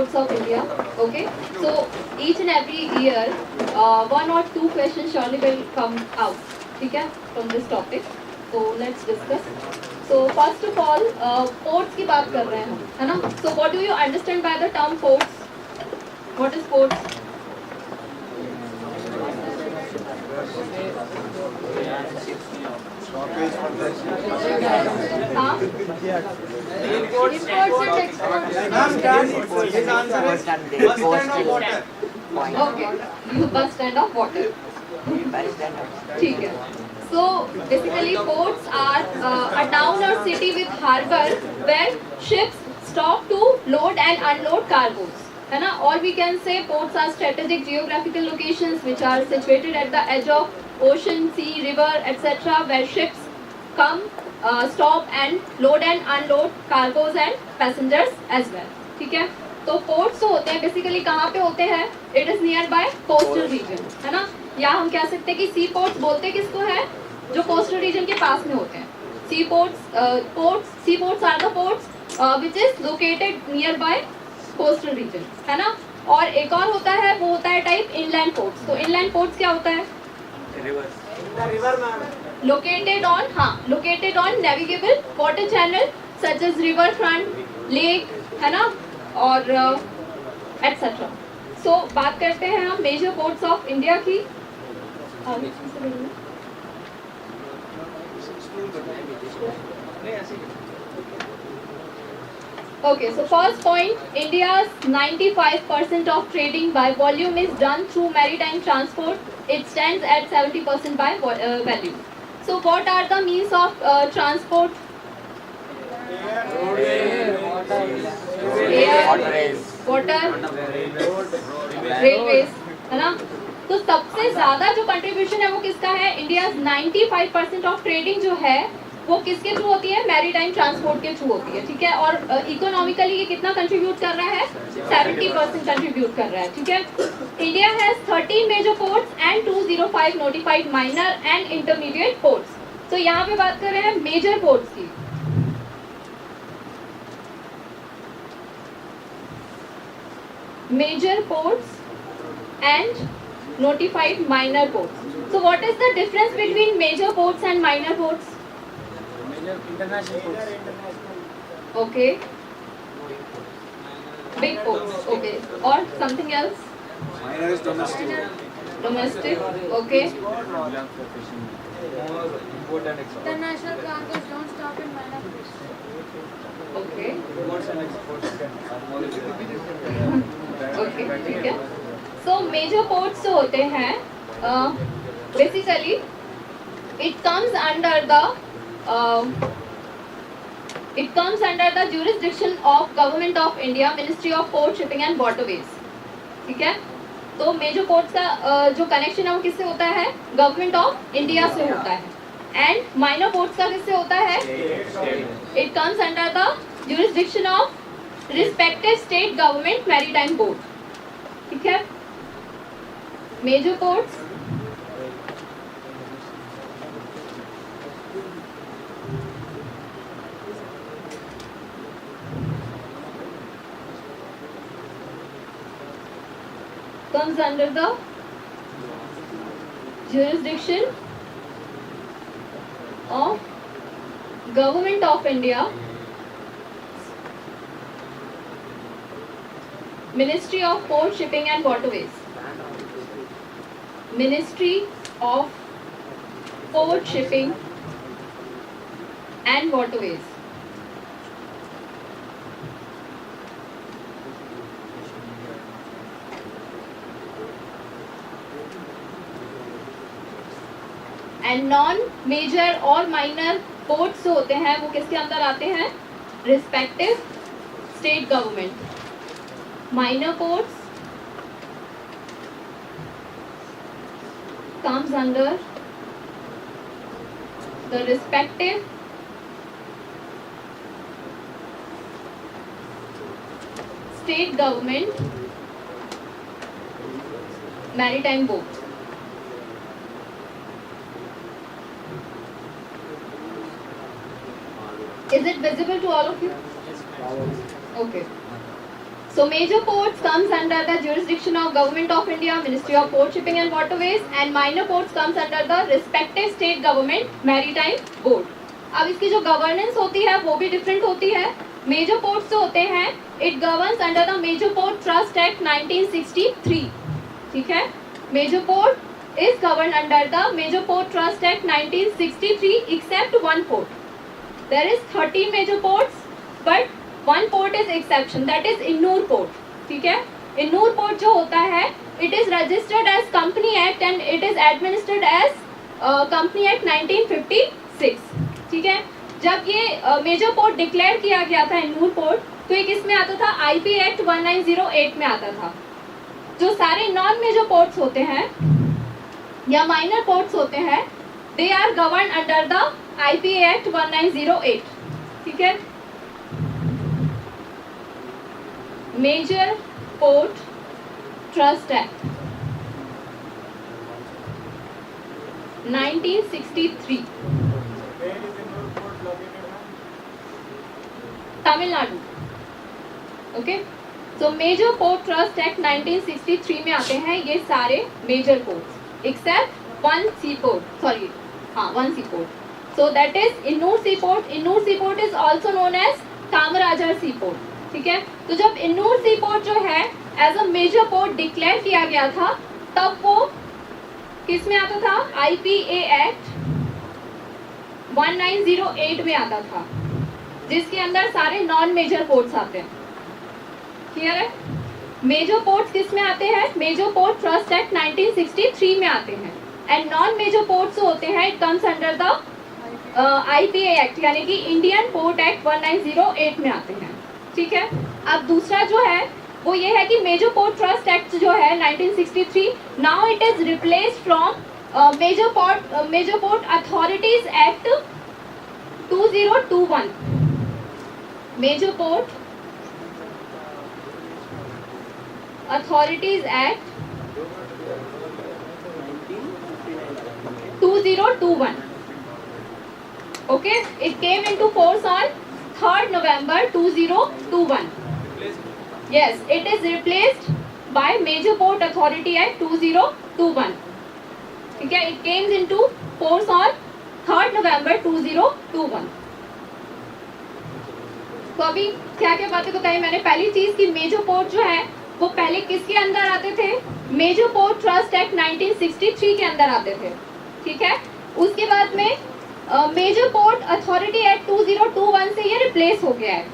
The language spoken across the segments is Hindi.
Ports of India. Okay, so each and every year, one or two questions surely will come out. ठीक है, from this topic. So let's discuss. So first of all, ports की बात कर रहे हैं हम, है ना? So what do you understand by the term ports? What is ports? हाँ? Imports and exports. Okay, you bus stand of water. ठीक है. So basically ports are a town or city with harbour where ships stop to load and unload cargoes. है ना? Or we can say ports are strategic geographical locations which are situated at the edge of ocean, sea, river, etc. where ships come, stop and load and unload cargoes and passengers as well. ठीक है? तो पोर्ट्स होते हैं बेसिकली कहाँ पे होते हैं? It is near by coastal region, है ना? या हम कह सकते हैं कि सी पोर्ट्स बोलते किसको है? जो कोस्टल रीजन के पास में होते हैं. Sea ports are the ports which is located near by coastal region, है ना? और एक और होता है, वो होता है टाइप इनलैंड पोर्ट्स. तो इनलैंड पोर्ट्स क्या होता है? Located on navigable water channel such as river front, lake, है ना? और एटसेट्रा. सो बात करते हैं हम मेजर पोर्ट्स ऑफ इंडिया की. Okay, so first point, India's 95% of trading by volume is done through maritime transport. It stands at 70% by value. So what are the means of transport? Air, water, railways, है ना? तो सबसे ज्यादा जो कंट्रीब्यूशन है वो किसका है? इंडिया 95% ऑफ ट्रेडिंग जो है वो किसके थ्रू होती है? मैरीटाइम ट्रांसपोर्ट के थ्रू होती है. ठीक है? और इकोनॉमिकली ये कितना कंट्रीब्यूट कर रहा है? 70% कंट्रीब्यूट कर रहा है. ठीक है? India has 13 major ports and 205 notified minor and intermediate ports. तो यहाँ पे बात कर रहे हैं मेजर पोर्ट्स की. Major ports and notified minor ports. So what is the difference between major ports and minor ports? Major international ports. Okay. Big ports. Okay. Or something else? Minor is domestic. Domestic. Okay. Import and export. International cargoes don't stop in minor ports. Okay. Imports and exports can Okay. ठीक है. So major ports जो होते हैं basically it comes under the jurisdiction of Government of India, Ministry of Port, Shipping and Waterways. ठीक है? तो मेजर पोर्ट्स का जो कनेक्शन है वो किससे होता है? गवर्नमेंट ऑफ इंडिया से होता है. एंड माइनर पोर्ट्स का किससे होता है? It comes under the jurisdiction of respective state government maritime board. ठीक है? Major ports comes under the jurisdiction of Government of India, Ministry of Port, Shipping and Waterways. Ministry of Port, Shipping and Waterways. And non major और माइनर पोर्ट्स होते हैं वो किसके अंदर आते हैं? Respective state government. Minor ports comes under the respective state government maritime board. Is it visible to all of you? Okay. So major ports comes under the jurisdiction of Government of India, Ministry of Port Shipping and Waterways, and minor ports comes under the respective state government maritime board. अब इसकी जो गवर्नेंस होती है वो भी डिफरेंट होती है. मेजर पोर्ट्स जो होते हैं it governs under the major port trust act 1963. ठीक है, major port is govern under the major port trust act 1963 except one port. There is 13 major ports but one port is exception, that is Innur port. ठीक है, Innur port जो होता है it is registered as Company Act and it is administered as Company Act 1956. ठीक है, जब ये मेजर पोर्ट डिक्लेयर किया गया था Innur पोर्ट तो ये किस में आता था? IP Act 1908 में आता था. जो सारे नॉन मेजर पोर्ट्स होते हैं या माइनर पोर्ट्स होते हैं they are govern under the IP Act 1908. ठीक है, major port trust act 1963, Tamil Nadu. Okay, so major port trust act 1963 में आते हैं ये सारे major ports except one sea port, sorry हाँ one sea port. So that is Ennore sea port. Ennore sea port is also known as Kamarajar sea port. ठीक है, तो जब इन्नूर सी पोर्ट जो है as a major port declare किया गया था तब वो किस में आता था? IPA एक्ट 1908 में आता था जिसके अंदर सारे नॉन मेजर पोर्ट्स आते हैं. क्लियर है? मेजर पोर्ट्स किस में आते हैं? मेजर पोर्ट ट्रस्ट एक्ट 1963 में आते हैं एंड नॉन मेजर पोर्ट्स होते हैं it comes under the IPA act यानी कि इंडियन पोर्ट एक्ट 1908 में आते हैं. ठीक है, अब दूसरा जो है वो ये है कि मेजर पोर्ट ट्रस्ट एक्ट जो है 1963 now it is replaced from major port authorities act 2021. Major port authorities act 2021. Okay, it came into force on 3rd November 2021. Yes, it is replaced by Major Port Authority Act 2021. ठीक है, it came into force on 3rd November 2021. तो अभी क्या क्या बातें बताई मैंने. पहली चीज कि मेजर पोर्ट जो है वो पहले किसके अंदर आते थे? मेजर पोर्ट ट्रस्ट एक्ट 1963 के अंदर आते थे. ठीक है, उसके बाद में मेजर पोर्ट अथॉरिटी एक्ट 2021 से ये रिप्लेस हो गया है.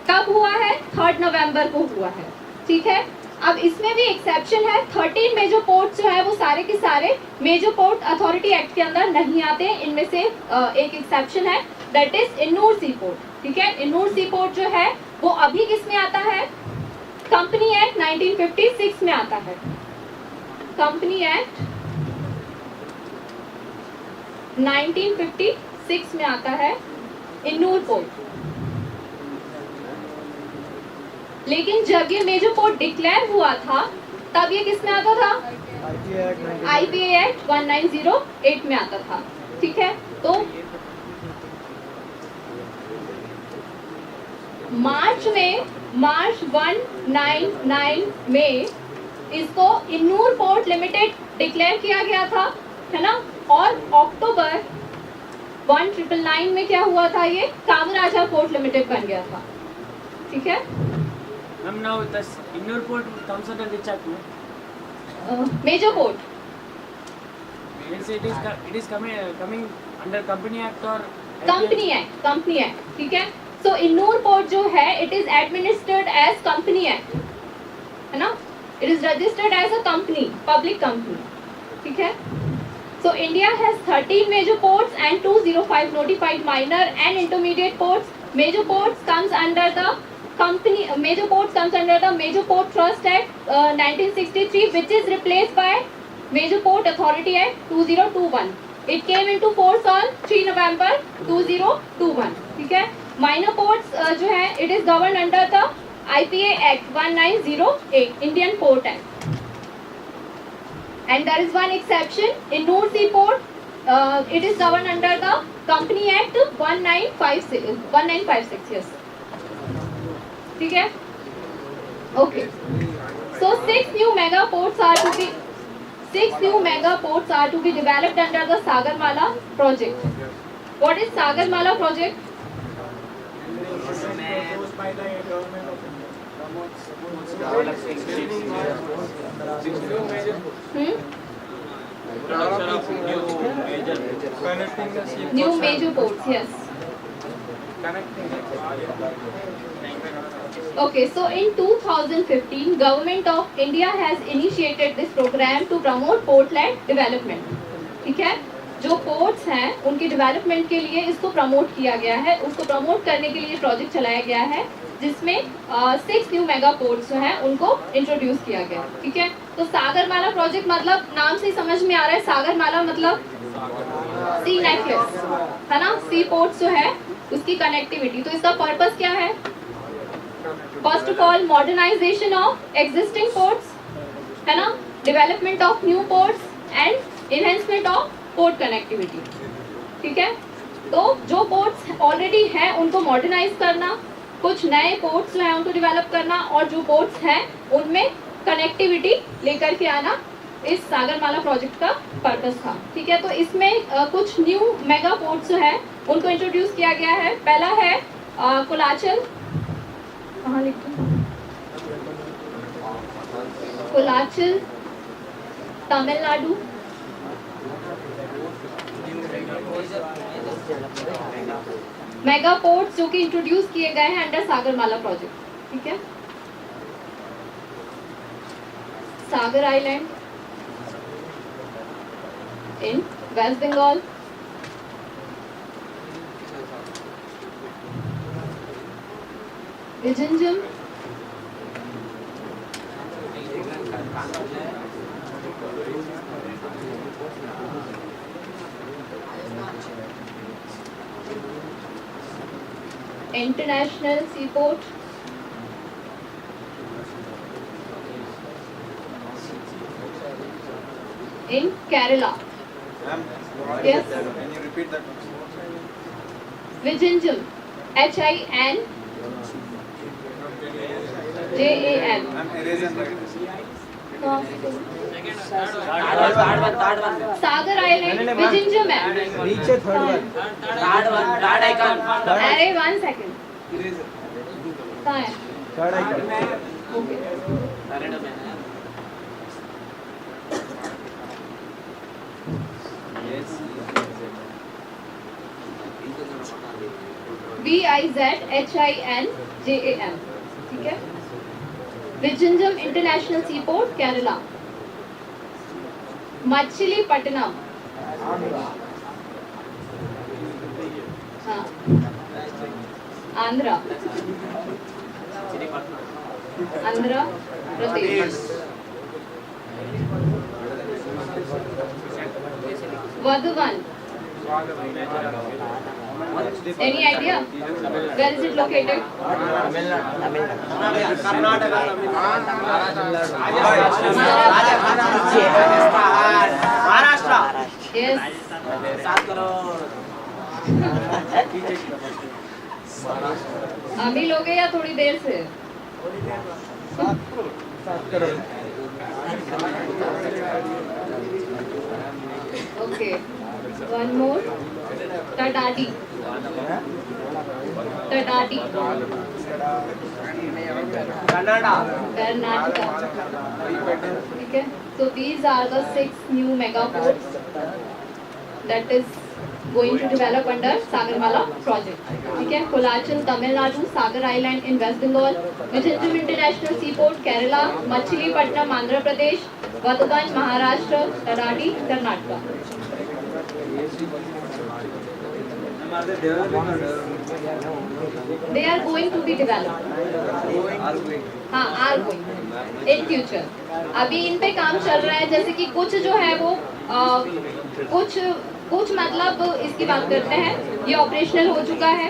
कब हुआ है? 3rd नवंबर को हुआ है. ठीक है, अब इसमें भी एक्सेप्शन है. 13 मेजर पोर्ट्स जो है वो सारे के सारे मेजर पोर्ट अथॉरिटी एक्ट के अंदर नहीं आते. इनमें से एक एक्सेप्शन है that is Ennore sea port. ठीक है, इन्नूर सी पोर्ट जो है वो अभी किस में आता है? कंपनी एक्ट 1956 में आता है. कंपनी एक्ट 1956 में आता है इन्नूर पोर्ट. लेकिन जब ये मेजर पोर्ट डिक्लेयर हुआ था तब ये किस में आता था? IPA एक्ट 1908 में आता था. ठीक है, तो मार्च 199 में इसको इन्नूर पोर्ट लिमिटेड डिक्लेयर किया गया था, है ना. और अक्टूबर 1999 में क्या हुआ था? ये कामराजा पोर्ट लिमिटेड बन गया था. ठीक है, Ma'am, now this Innur port comes under which act? Major port. Means it is coming under Company Act or company act. ठीक है, सो इन्नूर पोर्ट जो है it is administered as company act, है ना. It is registered as a company, public company. ठीक है, so India has 13 major ports and 205 notified minor and intermediate ports. Major ports comes under the Major ports comes under the Major Port Trust Act 1963, which is replaced by Major Port Authority Act 2021. It came into force on 3 November 2021. ठीक है, minor ports जो है it is governed under the IPA Act 1908, Indian Port Act. And there is one exception, Innur Sea Port, it is governed under the Company Act 1956. Yes. ठीक है, Okay. So 6 new mega ports are to be developed under the Sagarmala project. What is Sagarmala project? Proposed by the government of India. Six new major Hmm? connecting the seaports New and major ports, yes. connecting Okay, so in 2015, Government of India has initiated this program to promote port-led development. ठीक है? जो पोर्ट्स हैं उनके डेवलपमेंट के लिए इसको प्रमोट किया गया है, उसको प्रमोट करने के लिए प्रोजेक्ट चलाया गया है जिसमें 6 न्यू मेगा पोर्ट्स जो हैं उनको इंट्रोड्यूस किया गया. ठीक है? तो सागरमाला प्रोजेक्ट मतलब नाम से ही समझ में आ रहा है, सागरमाला मतलब सी नेकलेस है ना, सी पोर्ट्स जो है उसकी कनेक्टिविटी. तो इसका पर्पस क्या है? First of all modernisation of existing ports है ना, development of new ports and enhancement of port connectivity. ठीक है? तो जो पोर्ट्स ऑलरेडी हैं उनको मॉडर्नाइज करना, कुछ नए पोर्ट्स जो हैं उनको डेवलप करना और जो पोर्ट्स हैं उनमें कनेक्टिविटी लेकर के आना इस सागरमाला प्रोजेक्ट का पर्पस था. ठीक है? तो इसमें कुछ न्यू मेगा पोर्ट्स जो है उनको इंट्रोड्यूस किया गया है. पहला है कुलाचल, कहाँ लिखते हैं? कुलाचल तमिलनाडु, मेगा पोर्ट्स जो कि इंट्रोड्यूस किए गए हैं अंडर सागरमाला प्रोजेक्ट. ठीक है? Sagar island in West Bengal, Vizhinjam international seaport in Kerala. Ma'am, Yes. can you repeat that? Vizhinjam, HINJAM. Ma'am, erase and write. Sagar island Vizhinjam है. नीचे थर्ड वन. अरे 1 सेकंड, कहाँ है? Third icon. ओके. VIZHINJAM. ठीक है? Vizhinjam international seaport Kerala. मछलीपट्टनम, हाँ, आंध्रा प्रदेश. वधवन. Any idea? Where is it located? Maharashtra. Yes. 7 crore. अभी लोगे या थोड़ी देर से? 7 crore. Okay. One more. Tadati. Canada. Karnataka. ठीक है? So these are the 6 new mega ports that is going to develop under Sagarmala project. ठीक है? Kolachal, Tamil Nadu, Sagar Island in West Bengal, Vizhinjam International Seaport, Kerala, Machilipatnam, Andhra Pradesh, Vadhuban, Maharashtra, Tadati, Karnataka. They are going to be developed. हाँ, are going in future. अभी इन पे काम चल रहा है. जैसे कि कुछ जो है वो कुछ मतलब इसकी बात करते हैं, ये ऑपरेशनल हो चुका है.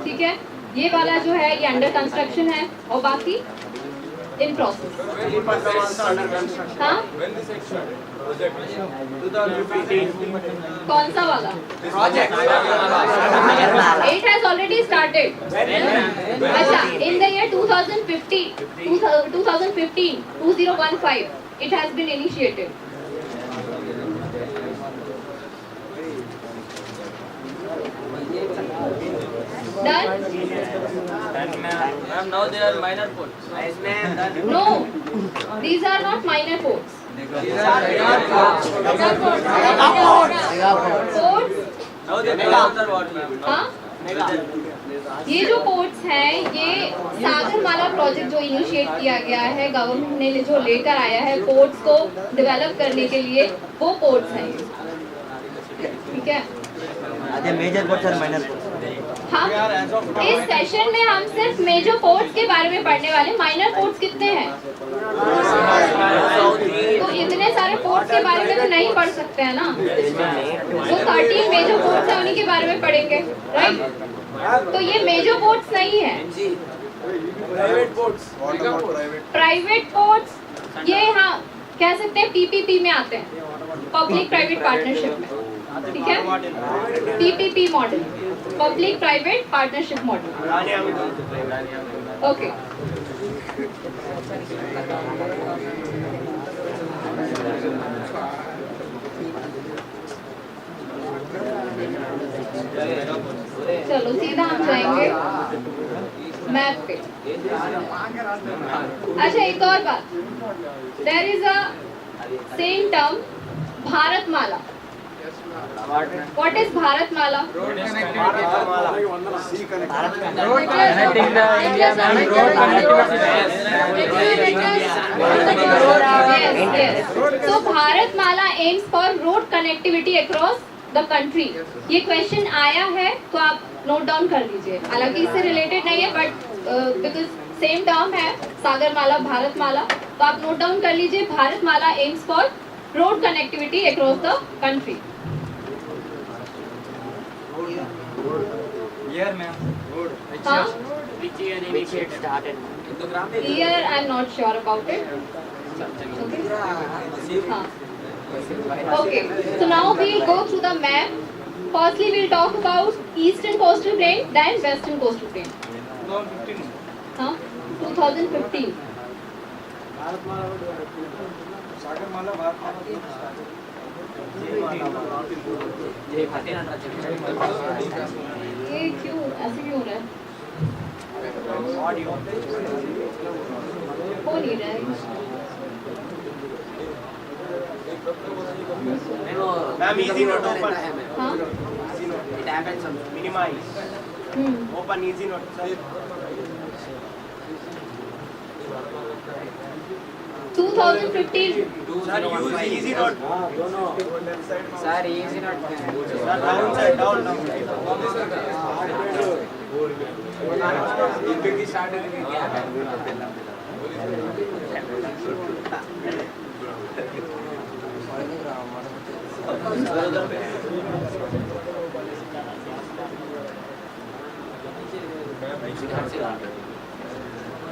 ठीक है? ये वाला जो है ये अंडर कंस्ट्रक्शन है और बाकी in process. हाँ? कौन सा वाला? It has already started. अच्छा, in the year 2015, 2015, it has been initiated. Done? Ma'am, now they are minor ports. Yes, ma'am. No, these are not minor ports. Ports, Now they are what? हाँ? ये जो पोर्ट्स हैं ये सागरमाला प्रोजेक्ट जो इनिशिएट किया गया है गवर्नमेंट ने जो लेकर आया है पोर्ट्स को डेवलप करने के लिए वो पोर्ट्स हैं ठीक है मेजर पोर्ट्स और माइनर पोर्ट्स हम इस सेशन में हम सिर्फ मेजर पोर्ट्स के बारे में पढ़ने वाले माइनर पोर्ट्स कितने हैं तो इतने सारे पोर्ट्स के बारे में तो नहीं पढ़ सकते हैं ना जो 13 मेजर पोर्ट्स हैं उन्हीं के बारे में पढ़ेंगे राइट तो ये मेजर पोर्ट्स नहीं है प्राइवेट पोर्ट्स ये हाँ कह सकते हैं पीपीपी में आते हैं पब्लिक प्राइवेट पार्टनरशिप में ठीक है PPP model public private partnership model okay चलो सीधा हम जाएंगे मैप पे अच्छा एक और बात there is a same term Bharatmala What is Bharatmala? Yes. So Bharatmala aims for road connectivity across the country. ये क्वेश्चन आया है तो आप नोट डाउन कर लीजिए हालांकि इससे रिलेटेड नहीं है बट बिकॉज सेम टर्म है सागरमाला भारतमाला तो आप नोट डाउन कर लीजिए Bharatmala aims for road connectivity across the country. Year, ma'am. Huh? Which year initiate started? Here I am not sure about it. Okay. Huh. Okay. So now we'll go through the map. Firstly, we'll talk about Eastern Coastal Plain, then Western Coastal Plain. 2015. Huh? 2015. Sagarmala Bharatmala ये क्यों ऐसे क्यों हो रहा है हो नहीं रहा है Ma'am, easy note open. हाँ It happens. Minimize. Open easy note. Sir. 2015 Sir, use easy note. Sir, easy note. Sir, down side, down.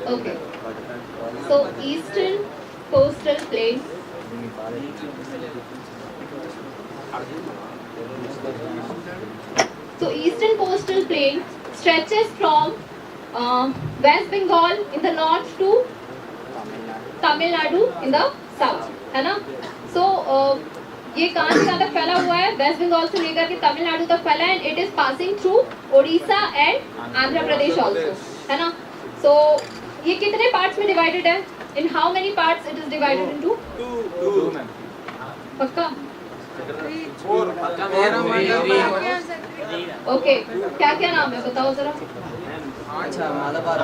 Okay. So Eastern Coastal Plain. So Eastern Coastal Plain stretches from West Bengal in the north to Tamil Nadu in the south, है ना? So ये कहाँ से कहाँ तक फैला हुआ है? वेस्ट बंगाल से लेकर के तमिलनाडु तक फैला है. It is passing through Odisha and Andhra Pradesh also, है ना? So ये कितने parts में divided है? In how many parts it is divided into? Two, ma'am. पक्का? Four. Okay. क्या क्या नाम है बताओ जरा. अच्छा Malabar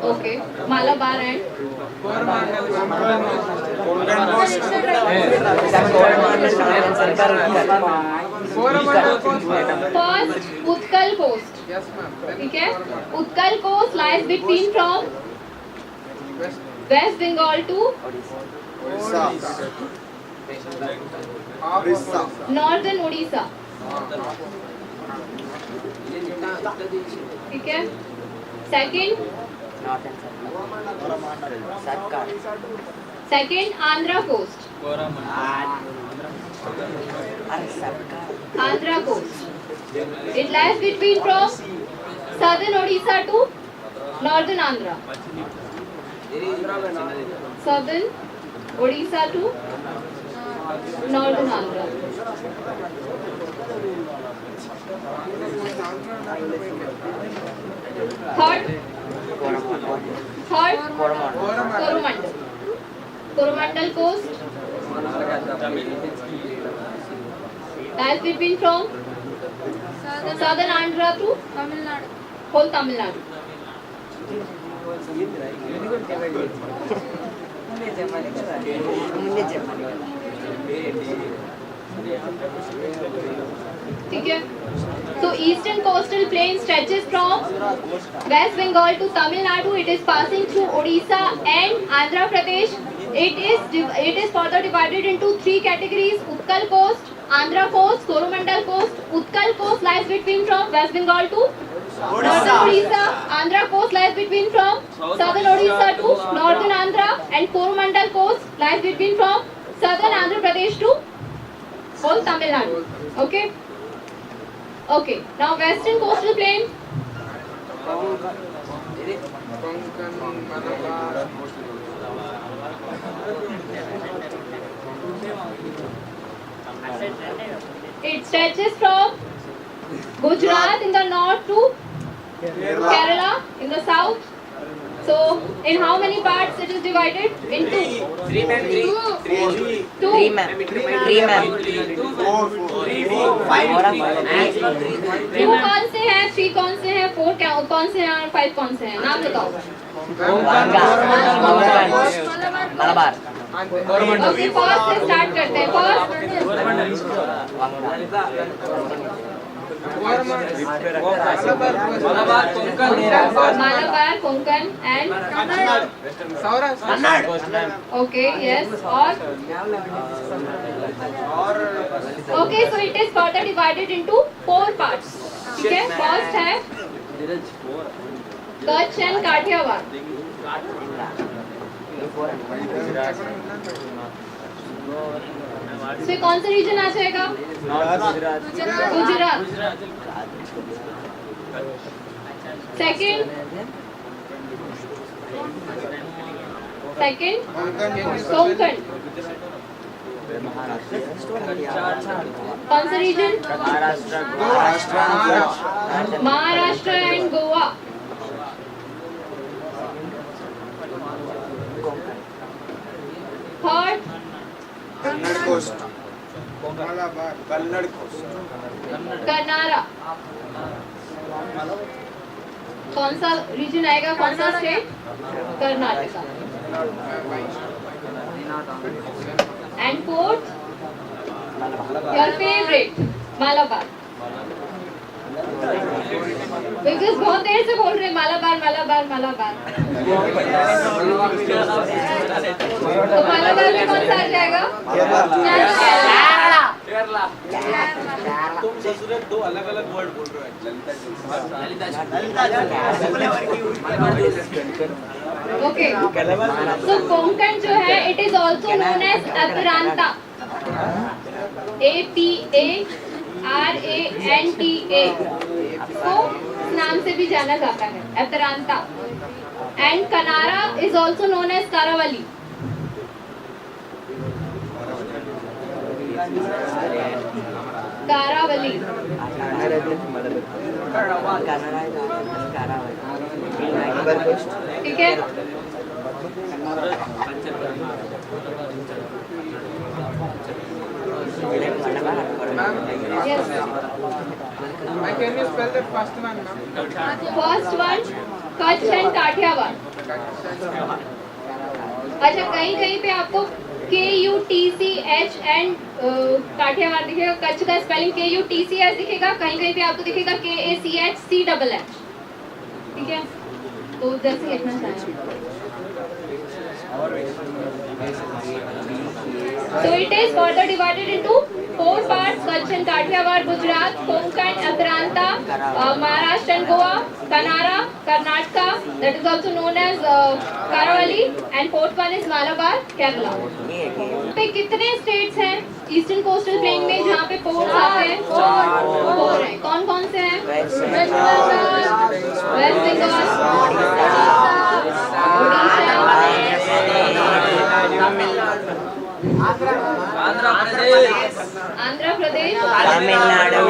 Okay. Malabar and first Utkal coast. ठीक है? Utkal coast lies between from West Bengal to northern Odisha. ठीक है. Second, Andhra coast. Andhra coast. It lies between from southern Odisha to northern Andhra. Southern Odisha to northern Andhra. Third, Coromandel. Coromandel coast lies between from southern Andhra to Tamil Nadu. whole Tamil Nadu. ठीक है. So eastern coastal plain stretches from West Bengal to Tamil Nadu. It is passing through Odisha and Andhra Pradesh. It is further divided into three categories: Utkal coast, Andhra coast, Coromandel coast. Utkal coast lies between from West Bengal to northern Odisha. Andhra coast lies between from southern Odisha to northern Andhra, and Coromandel coast lies between from southern Andhra Pradesh to whole Tamil Nadu. Okay. Okay. Now western coastal plain. It stretches from Gujarat in the north to Kerala in the south. So, in how many parts it is divided? Into two. Two कौन से हैं, three कौन से हैं, four कौन से हैं और five कौन से हैं? नाम बताओ. Malabar. Okay, first से start करते हैं. First, Malabar, Konkan and okay, yes. Okay, so it is further divided into four parts. ठीक है. First है Kutch and Kathiawar. इसमें कौन सा रीजन आ जाएगा? गुजरात. सेकंड कोंकण. कौन सा region? Maharashtra and Goa. Third Kanara. कौन सा रीजन आएगा? कौन सा state? Karnataka. And fourth your favourite Malabar. Because बहुत देर से बोल रहे मालाबार मालाबार मालाबार. तो मालाबार में कौन सा आ जाएगा? तुम ससुर दो अलग अलग वर्ड बोल रहे हो. ओके. सो कोंकण जो है it is also known as Aparanta. APARANTA. को नाम से भी जाना जाता है Aparanta. And Kanara is also known as Karavali. Karavali. ठीक है. Yes. Can you spell the first one, ma'am? First one Kutch and Kathiawar. अच्छा, कहीं कहीं पे आपको KUTCH एंड काठियावाड़ दिखेगा. कच्छ का स्पेलिंग KUTCH दिखेगा. कहीं कहीं पे आपको दिखेगा KACHCHH. ठीक है. तो जैसे लिखना चाहें। So it is further divided into 4 parts: Kutch and Kathiawar, Gujarat, Konkan, Akranta, Maharashtra and Goa, Kanara, Karnataka, that is also known as Karavali, and fourth one is Malabar, Kerala. पे कितने स्टेट्स हैं ईस्टर्न कोस्टल प्लेन में जहाँ पे पोर्ट्स आते हैं? 4 हैं। कौन कौन से हैं? West Bengal, Orissa, Andhra Pradesh, Tamil Nadu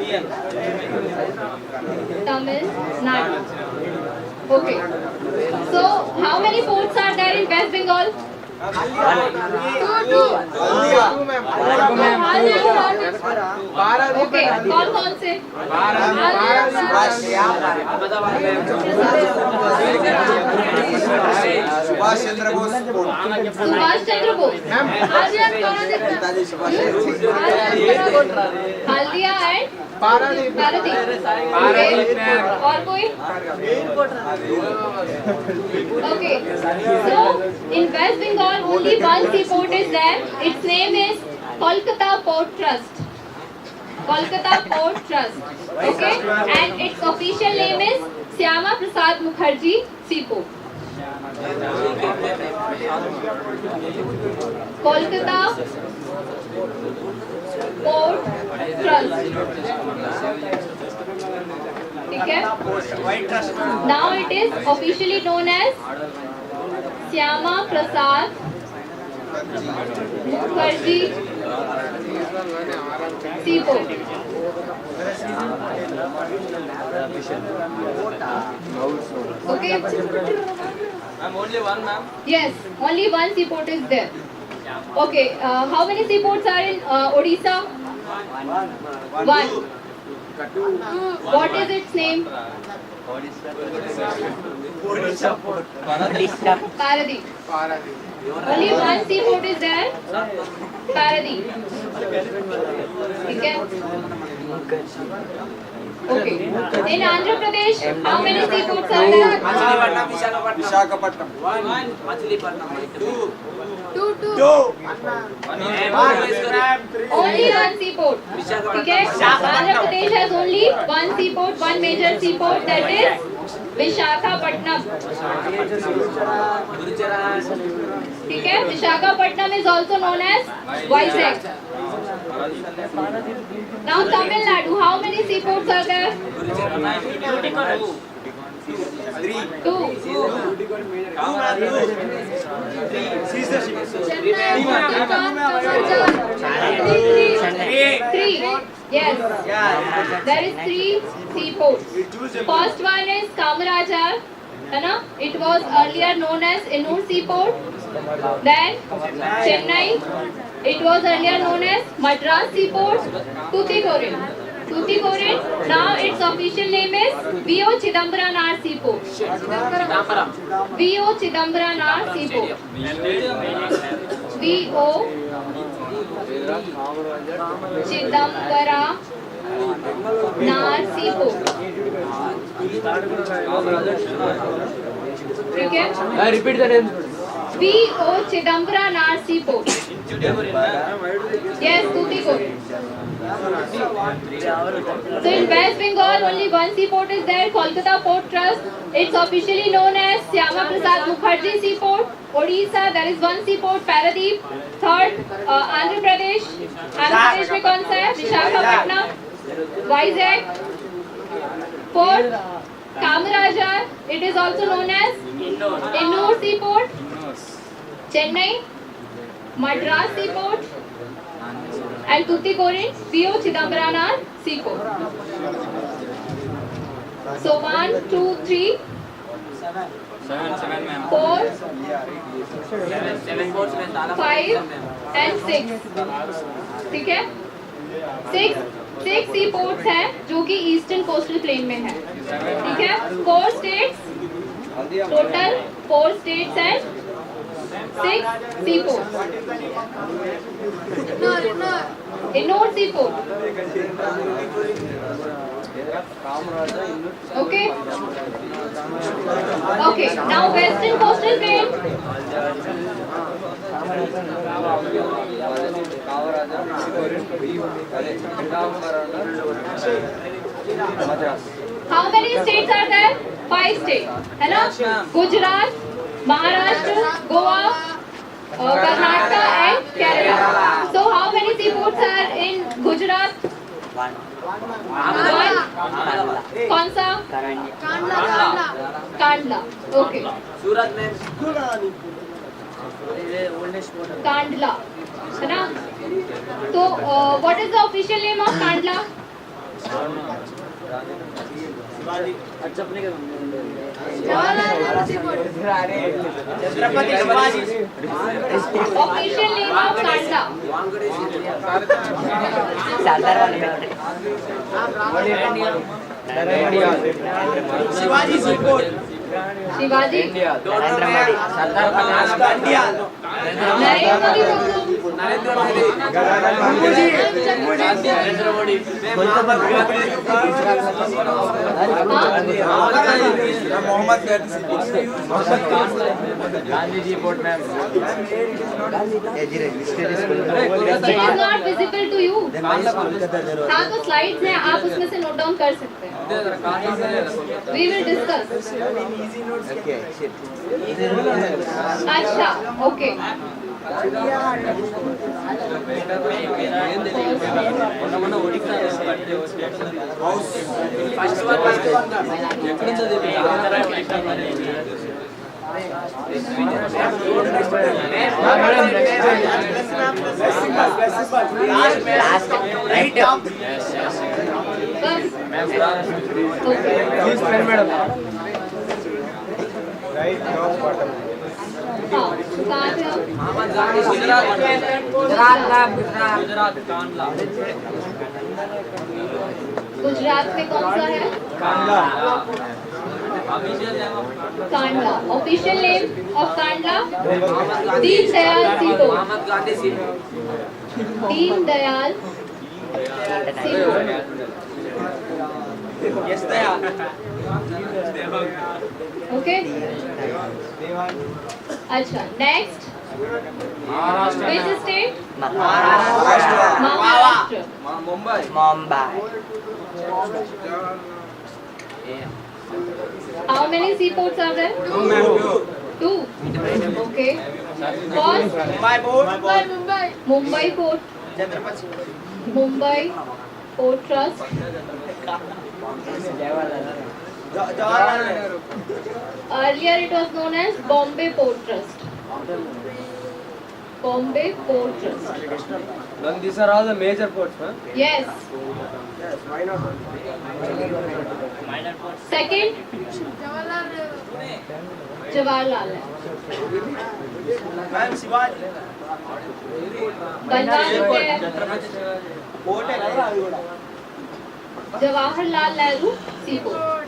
and Tamil Nadu. Okay. So how many ports are there in West Bengal? Two, ma'am. Okay. कौन कौन से? सुभाष चंद्र बोस सुभाष चंद्र बोस, हल्दिया एंड पारादीप। पारादीप। और कोई? Okay. So in West Bengal only one seaport is there. Its name is Kolkata Port Trust. Kolkata Port Trust. Okay. And its official name is Syama Prasad Mukherjee Seaport. Kolkata Port Trust. ठीक है? Now it is officially known as Syama Prasad Mukherjee Seaport. Okay. I'm only one, ma'am. Yes, only one seaport is there. Okay, how many seaports are in Odisha? One. What is its name? Paradip. Only one seaport is there. Paradip. ठीक है? Okay. In Andhra Pradesh, how many seaports are there? Visakhapatnam Only one seaport. ठीक है? Andhra Pradesh has only one seaport, one major seaport, that is Visakhapatnam. ठीक है? Visakhapatnam is also known as Vizag. Now Tamil Nadu, how many seaports are there? Two. Three. Yes. There is 3 seaports. First one is Kamarajar, है ना? It was earlier known as Ennur Seaport. Then Chennai. It was earlier known as Madras Seaport. Tuticorin. Now its official name is V.O. Chidambaram Seaport. V.O. Chidambaram Seaport. V.O. Chidambaram Seaport. ठीक है? Repeat the name. V.O. Chidambaram Seaport. Yes, Tuticorin. So in West Bengal, only one seaport is there, Kolkata Port Trust. It's officially known as Syama Prasad Mukherjee Seaport. Odisha, there is one seaport, Paradip. Third, Andhra Pradesh. Andhra Pradesh में कौन सा है? Visakhapatnam, Vizag. Fourth, Kamarajar. It is also known as Ennur Seaport. Chennai, Madras Seaport. And Tuticorin, V.O. Chidambaram Seaport. So 1, 2, 3, 4, 5 and 6. ठीक है? 6 seaports हैं जो कि ईस्टर्न कोस्टल प्लेन में है. ठीक है? 4 states, total 4 states and 6 seaports. Ennur Seaport. Okay. Okay. Now Western Coastal Train. How many states are there? 5 states. है ना? Gujarat, Maharashtra, Goa, Karnataka and Kerala. So how many seaports are in Gujarat? One. कौन सा? कांडला. Okay. सूरत में कांडला. है ना? तो what is the official name of Kandla? Chhatrapati Shivaji Official name of Kandla. Shivaji seaport Shivaji. Narendra Modi Sardar Patel Narendra Modi. Narendra Modi Mohammad Gandhi ji port ma'am It is not visible to you. हाँ तो स्लाइड्स हैं, आप उसमें से नोट डाउन कर सकते हैं. We will discuss. अच्छा, okay. गुजरात में कौन सा है? Kandla. Official name of Kandla Deen Dayal C port. Deen Dayal C port. Okay. अच्छा, next. Which state? Maharashtra. Mumbai How many seaports are there? Two. Okay. First, Mumbai Port. Mumbai Port Trust. Earlier it was known as Bombay Port Trust. Bombay Port Trust. Then these are all the major ports, huh? Yes. Second, Jawaharlal. Bandhan है जवाहरलाल नेहरू सीपोर्ट.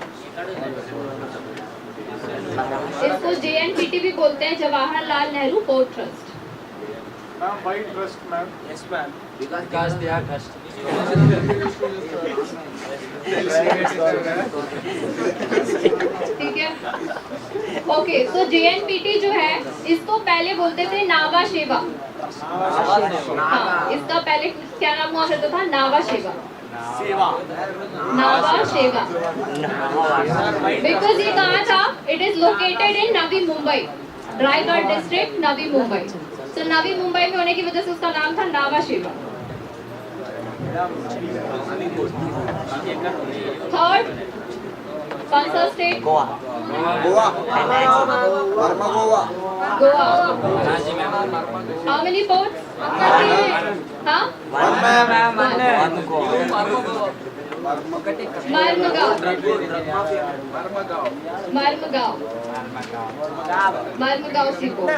इसको JNPT भी बोलते हैं, Jawaharlal Nehru port trust. Why trust, ma'am? Yes, ma'am. because they are trust ठीक है. ओके, तो JNPT जो है इसको पहले बोलते थे नावा शेवा. हाँ, इसका पहले क्या नाम हुआ करता था? नावा शेवा. नावा शेवा. बिकॉज ये कहाँ था? It is located in Navi Mumbai, Raigad district, Navi Mumbai. तो नवी मुंबई में होने की वजह से उसका नाम था नावा शेवा. थर्ड, कौन सा स्टेट? गोवा वर्मा Goa Goa. How many ports? हाँ, Mormugao. Mormugao seaport.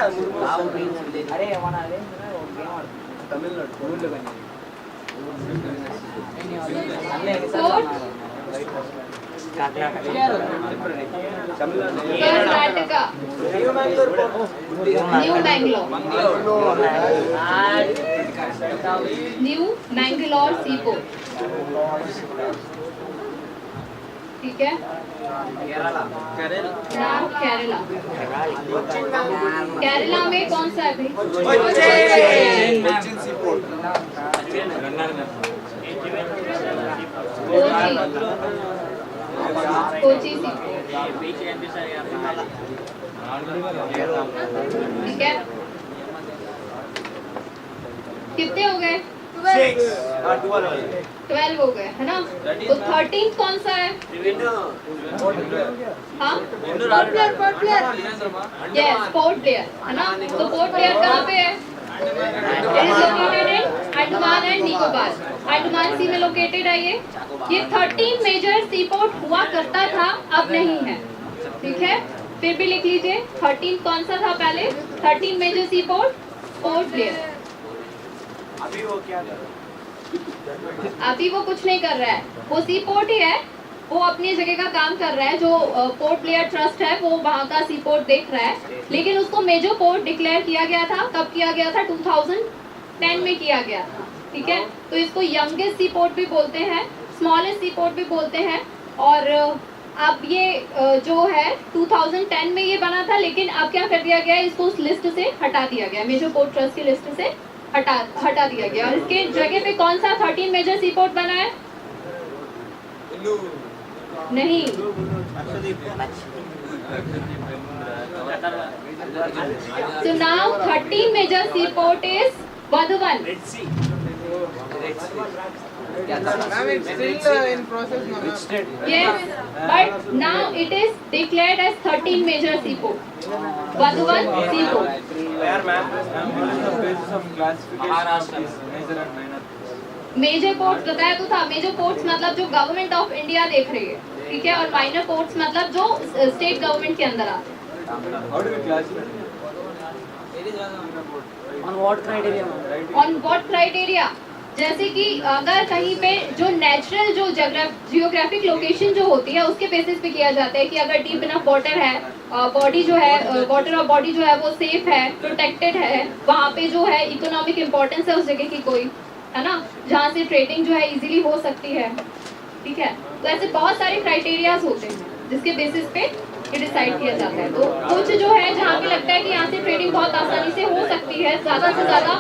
Fourth, Karnataka. New Mangalore. New Mangalore seaport. ठीक है, नाम केरला। केरला में कौन सा है भाई? कोचिन सी पोर्ट कोची सी, ठीक है। कितने हो गए? 12 हो गए, है ना? तो 13 कौन सा है? हाँ, यस, पोर्ट ब्लेयर, है ना? तो पोर्ट ब्लेयर कहाँ पे है? It is located in Andaman and Nicobar, Andaman sea में लोकेटेड है ये 13 मेजर सी पोर्ट हुआ करता था, अब नहीं है, ठीक है। फिर भी लिख लीजिए 13 कौन सा था पहले? 13 major sea port, port Blair. अभी वो क्या कर अभी वो कुछ नहीं कर रहा है, वो सी पोर्ट ही है, वो अपनी जगह का काम कर रहा है। जो पोर्ट ब्लेयर ट्रस्ट है वो वहाँ का सी पोर्ट देख रहा है, लेकिन उसको मेजर पोर्ट डिक्लेयर किया गया था। कब किया गया था? 2010 में किया गया था, ठीक है। तो इसको यंगेस्ट सी पोर्ट भी बोलते हैं, स्मॉलेस्ट सी पोर्ट भी बोलते हैं। और अब ये जो है 2010 में ये बना था, लेकिन अब क्या कर दिया गया है, इसको उस लिस्ट से हटा दिया गया, मेजर पोर्ट ट्रस्ट की लिस्ट से हटा दिया गया। और इसके जगह पे कौन सा 13 मेजर सी पोर्ट बना है? नहीं, so now 13 major seaport is Vadhavan. Ma'am, it's still in process now, ma'am. Yes, but now it is declared as 13 major seaport. Vadhavan seaport. Where, ma'am? Maharashtra. Major ports बताया तो था, मेजर पोर्ट्स मतलब जो गवर्नमेंट ऑफ इंडिया देख रही है, ठीक है। और माइनर पोर्ट्स मतलब जो स्टेट गवर्नमेंट के अंदर आते हैं। On what criteria? On what criteria? जैसे कि अगर कहीं पे जो नेचुरल जो जियोग्राफिक लोकेशन जो होती है उसके बेसिस पे किया जाता है कि अगर डीप इनफ वाटर है, बॉडी जो है, वाटर और बॉडी जो है वो सेफ है, प्रोटेक्टेड है, वहाँ पे जो है इकोनॉमिक इम्पोर्टेंस है उस जगह की कोई, है ना, जहाँ से ट्रेडिंग जो है इजीली हो सकती है, ठीक है। तो ऐसे बहुत सारे क्राइटेरियाज होते हैं जिसके बेसिस पे ये डिसाइड किया जाता है। तो कुछ जो है जहाँ पे लगता है कि यहाँ से ट्रेडिंग बहुत आसानी से हो सकती है, ज़्यादा से ज़्यादा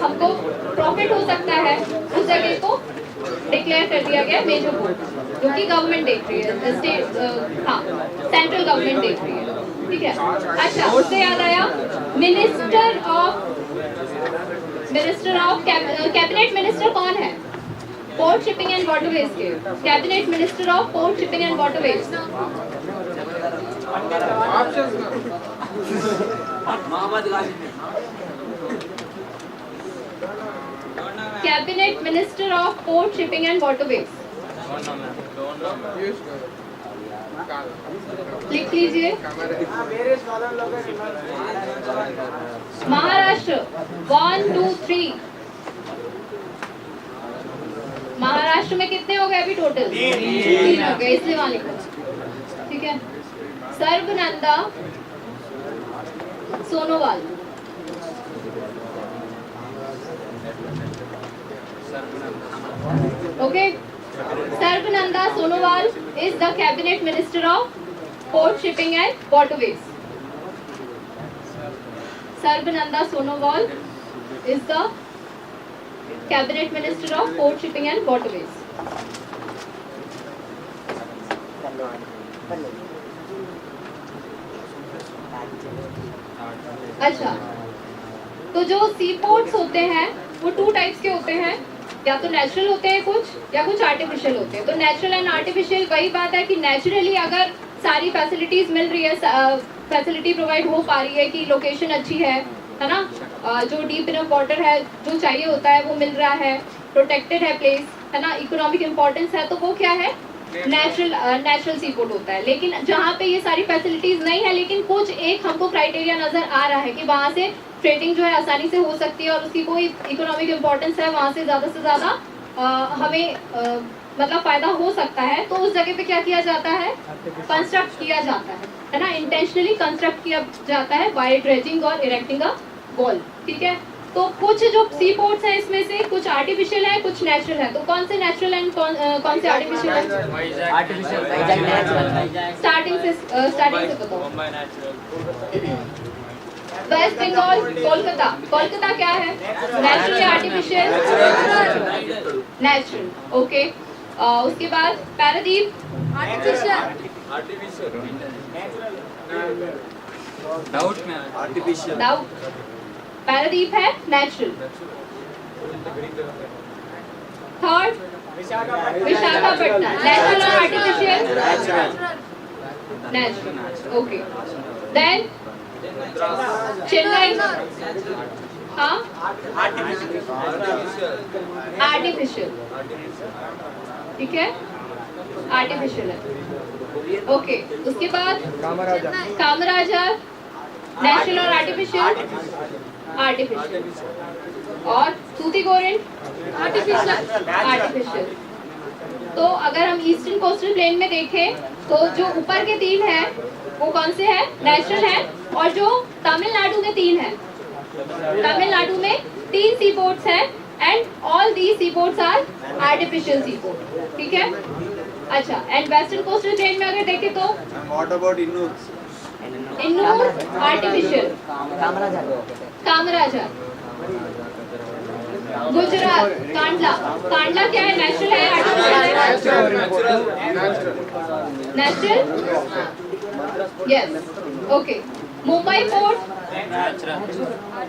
हमको प्रॉफिट हो सकता है, उस जगह को डिक्लेयर कर दिया गया मेजर पोर्ट, जो कि गवर्नमेंट देख रही है, स्टेट, हाँ, सेंट्रल गवर्नमेंट देख रही है, ठीक है। अच्छा, उससे याद आया, मिनिस्टर ऑफ कैबिनेट मिनिस्टर कौन है? पोर्ट शिपिंग एंड वाटरवेज के cabinet minister of port shipping and waterways. Options, ma'am. Mohammad Ghazi. Cabinet minister of port shipping and waterways, Piyush Goyal. लिख लीजिए। महाराष्ट्र 1 2 3। महाराष्ट्र में कितने हो गए अभी टोटल? 3 हो गए, इसलिए वहां लिखो, ठीक है। Sarbananda Sonowal, okay. Sarbananda Sonowal is the cabinet minister of port shipping and waterways. Sarbananda Sonowal is the cabinet minister of port shipping and waterways. अच्छा, तो जो सी पोर्ट्स होते हैं वो 2 टाइप्स के होते हैं, या तो नेचुरल होते हैं कुछ, या कुछ आर्टिफिशियल होते हैं। तो नेचुरल एंड आर्टिफिशियल वही बात है कि नेचुरली अगर सारी फैसिलिटीज मिल रही है, फैसिलिटी प्रोवाइड हो पा रही है कि लोकेशन अच्छी है ना, जो डीप इनफ वाटर है, जो चाहिए होता है वो मिल रहा है, प्रोटेक्टेड है प्लेस, है ना, इकोनॉमिक इम्पोर्टेंस है, तो वो क्या है? नेचुरल सी पोर्ट होता है। लेकिन जहाँ पे ये सारी फैसिलिटीज नहीं है, लेकिन कुछ एक हमको क्राइटेरिया नजर आ रहा है कि वहाँ से ट्रेडिंग जो है आसानी से हो सकती है और उसकी कोई इकोनॉमिक इम्पोर्टेंस है, वहाँ से ज़्यादा हमें मतलब फायदा हो सकता है, तो उस जगह पे क्या किया जाता है? कंस्ट्रक्ट किया जाता है ना, इंटेंशनली कंस्ट्रक्ट किया जाता है बाय ड्रेजिंग और इरेक्टिंग अ वॉल, ठीक है। तो कुछ जो सी पोर्ट्स हैं इसमें से कुछ आर्टिफिशियल है, कुछ नेचुरल है। तो कौन से नेचुरल एंड कौन से आर्टिफिशियल है? आर्टिफिशियल स्टार्टिंग से बताओ। वेस्ट बंगाल, कोलकाता। कोलकाता क्या है? नेचुरल या आर्टिफिशियल? नेचुरल। ओके। उसके बाद पारादीप, Artificial. डाउट में आर्टिफिशियल डाउट। पारादीप है नेचुरल। थर्ड विशाखापट्टनम, नेचुरल और artificial? Natural. Okay. Then Chennai, हाँ आर्टिफिशियल, ठीक है, आर्टिफिशियल है। ओके। उसके बाद कामराजा, नेचुरल और आर्टिफिशियल? आर्टिफिशियल। और तूतीकोरिन? आर्टिफिशियल। तो अगर हम ईस्टर्न कोस्टल प्लेन में देखें तो जो ऊपर के 3 हैं वो कौन से हैं? नेचुरल हैं। और जो तमिलनाडु में 3 हैं, तमिलनाडु में 3 सी पोर्ट्स हैं and all these sea ports are artificial sea port, ठीक है। अच्छा, एंड वेस्टर्न कोस्टल प्लेन में अगर देखें तो What about Innur? Ennore artificial. Kamaraja, Gujarat, Kandla. Kandla क्या है? नेचुरल है, आर्टिफिशियल है? Natural. Yes. Okay. Mumbai port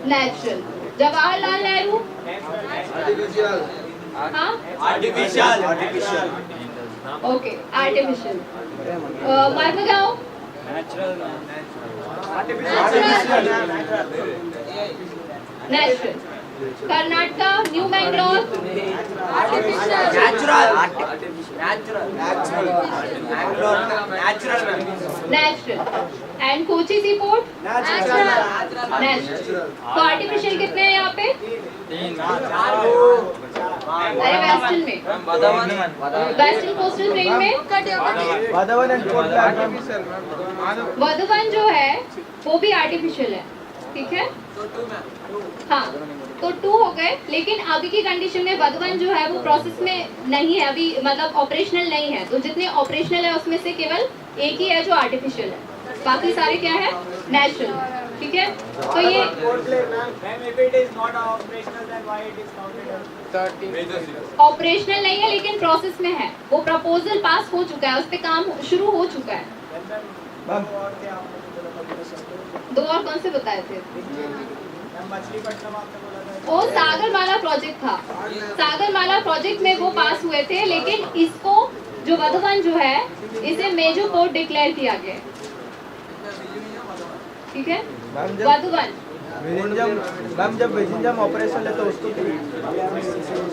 natural. Jawaharlal Nehru, हाँ Artificial. Okay, artificial. Marmagao natural. Karnataka, new Mangalore natural. And Kochi sea port natural. तो आर्टिफिशियल कितने हैं यहाँ पे? अरे वेस्टर्न में, वेस्टर्न कोस्टल प्लेन में वर्धवन जो है वो भी आर्टिफिशियल है, ठीक है। हाँ, तो 2 हो गए। लेकिन अभी की कंडीशन में वर्धवन जो है वो प्रोसेस में नहीं है अभी, मतलब ऑपरेशनल नहीं है। तो जितने ऑपरेशनल है उसमें से केवल एक ही है जो आर्टिफिशियल है, बाकी सारे क्या है? नेचुरल, ठीक है। तो ये ऑपरेशनल नहीं है लेकिन प्रोसेस में है। वो प्रपोजल पास हो चुका है, उस पर काम शुरू हो चुका है। 2 और कौन से बताए थे? वो सागरमाला प्रोजेक्ट था। सागरमाला प्रोजेक्ट में वो पास हुए थे, लेकिन इसको जो वर्धवन जो है इसे मेजर पोर्ट डिक्लेयर किया गया, ठीक है। वर्धवन मैम जब विजिंजम ऑपरेशन है तो उसको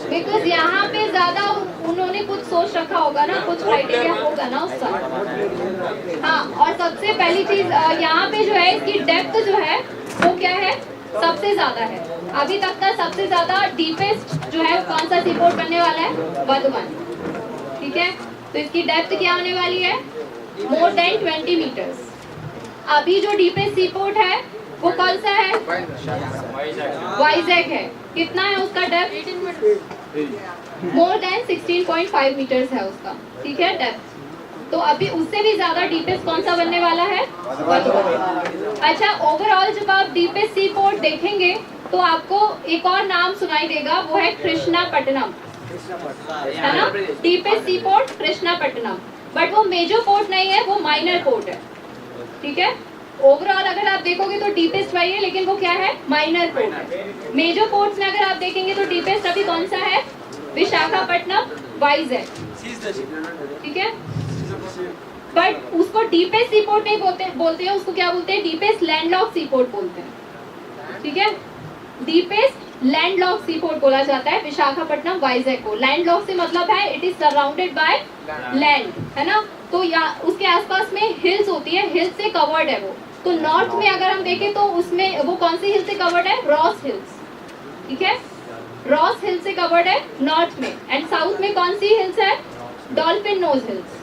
बिकॉज यहाँ पे ज्यादा उन्होंने कुछ सोच रखा होगा ना, कुछ क्राइटेरिया होगा ना उसका। हाँ, और सबसे पहली चीज यहाँ पे जो है इसकी डेप्थ जो है वो क्या है? सबसे ज्यादा है। अभी तक का सबसे ज्यादा डीपेस्ट जो है कौन सा सी पोर्ट बनने वाला है? वर्धवन, ठीक है। तो इसकी डेप्थ क्या होने वाली है? More than 20 metres. अभी जो डीपेस्ट सी पोर्ट है वो कौन सा है? वाइजैक है। कितना है उसका depth? 18 meters. More than 16.5 metres है उसका, ठीक है, डेप्थ। तो अभी उससे भी ज्यादा डीपेस्ट कौन सा बनने वाला है? अच्छा, ओवरऑल जब आप डीपेस्ट सी पोर्ट देखेंगे तो आपको एक और नाम सुनाई देगा, वो है कृष्णापट्टनम, है ना। Deepest sea port Krishnapatnam, but वो मेजर पोर्ट नहीं है, वो माइनर पोर्ट है, ठीक है। ओवरऑल अगर आप देखोगे तो डीपेस्ट वही है, लेकिन वो क्या है? माइनर पोर्ट है। मेजर पोर्ट्स में अगर आप देखेंगे तो डीपेस्ट अभी कौन सा है? विशाखापट्टनम, वाइजैक, ठीक है। बट उसको डीपेस्ट सी पोर्ट नहीं बोलते हैं, उसको क्या बोलते हैं? डीपेस्ट लैंडलॉक सी पोर्ट बोलते हैं, ठीक है। डीपेस्ट लैंडलॉक सी पोर्ट बोला जाता है विशाखापट्टनम, वाइजैक को। लैंडलॉक से मतलब है it is surrounded by land, है ना। तो या उसके आसपास में हिल्स होती है, हिल्स से कवर्ड है वो। तो नॉर्थ में अगर हम देखें तो उसमें वो कौन सी हिल से कवर्ड है? रॉस हिल्स, ठीक है। रॉस हिल से कवर्ड है नॉर्थ में। एंड साउथ में कौन सी हिल्स है? Dolphin nose hills.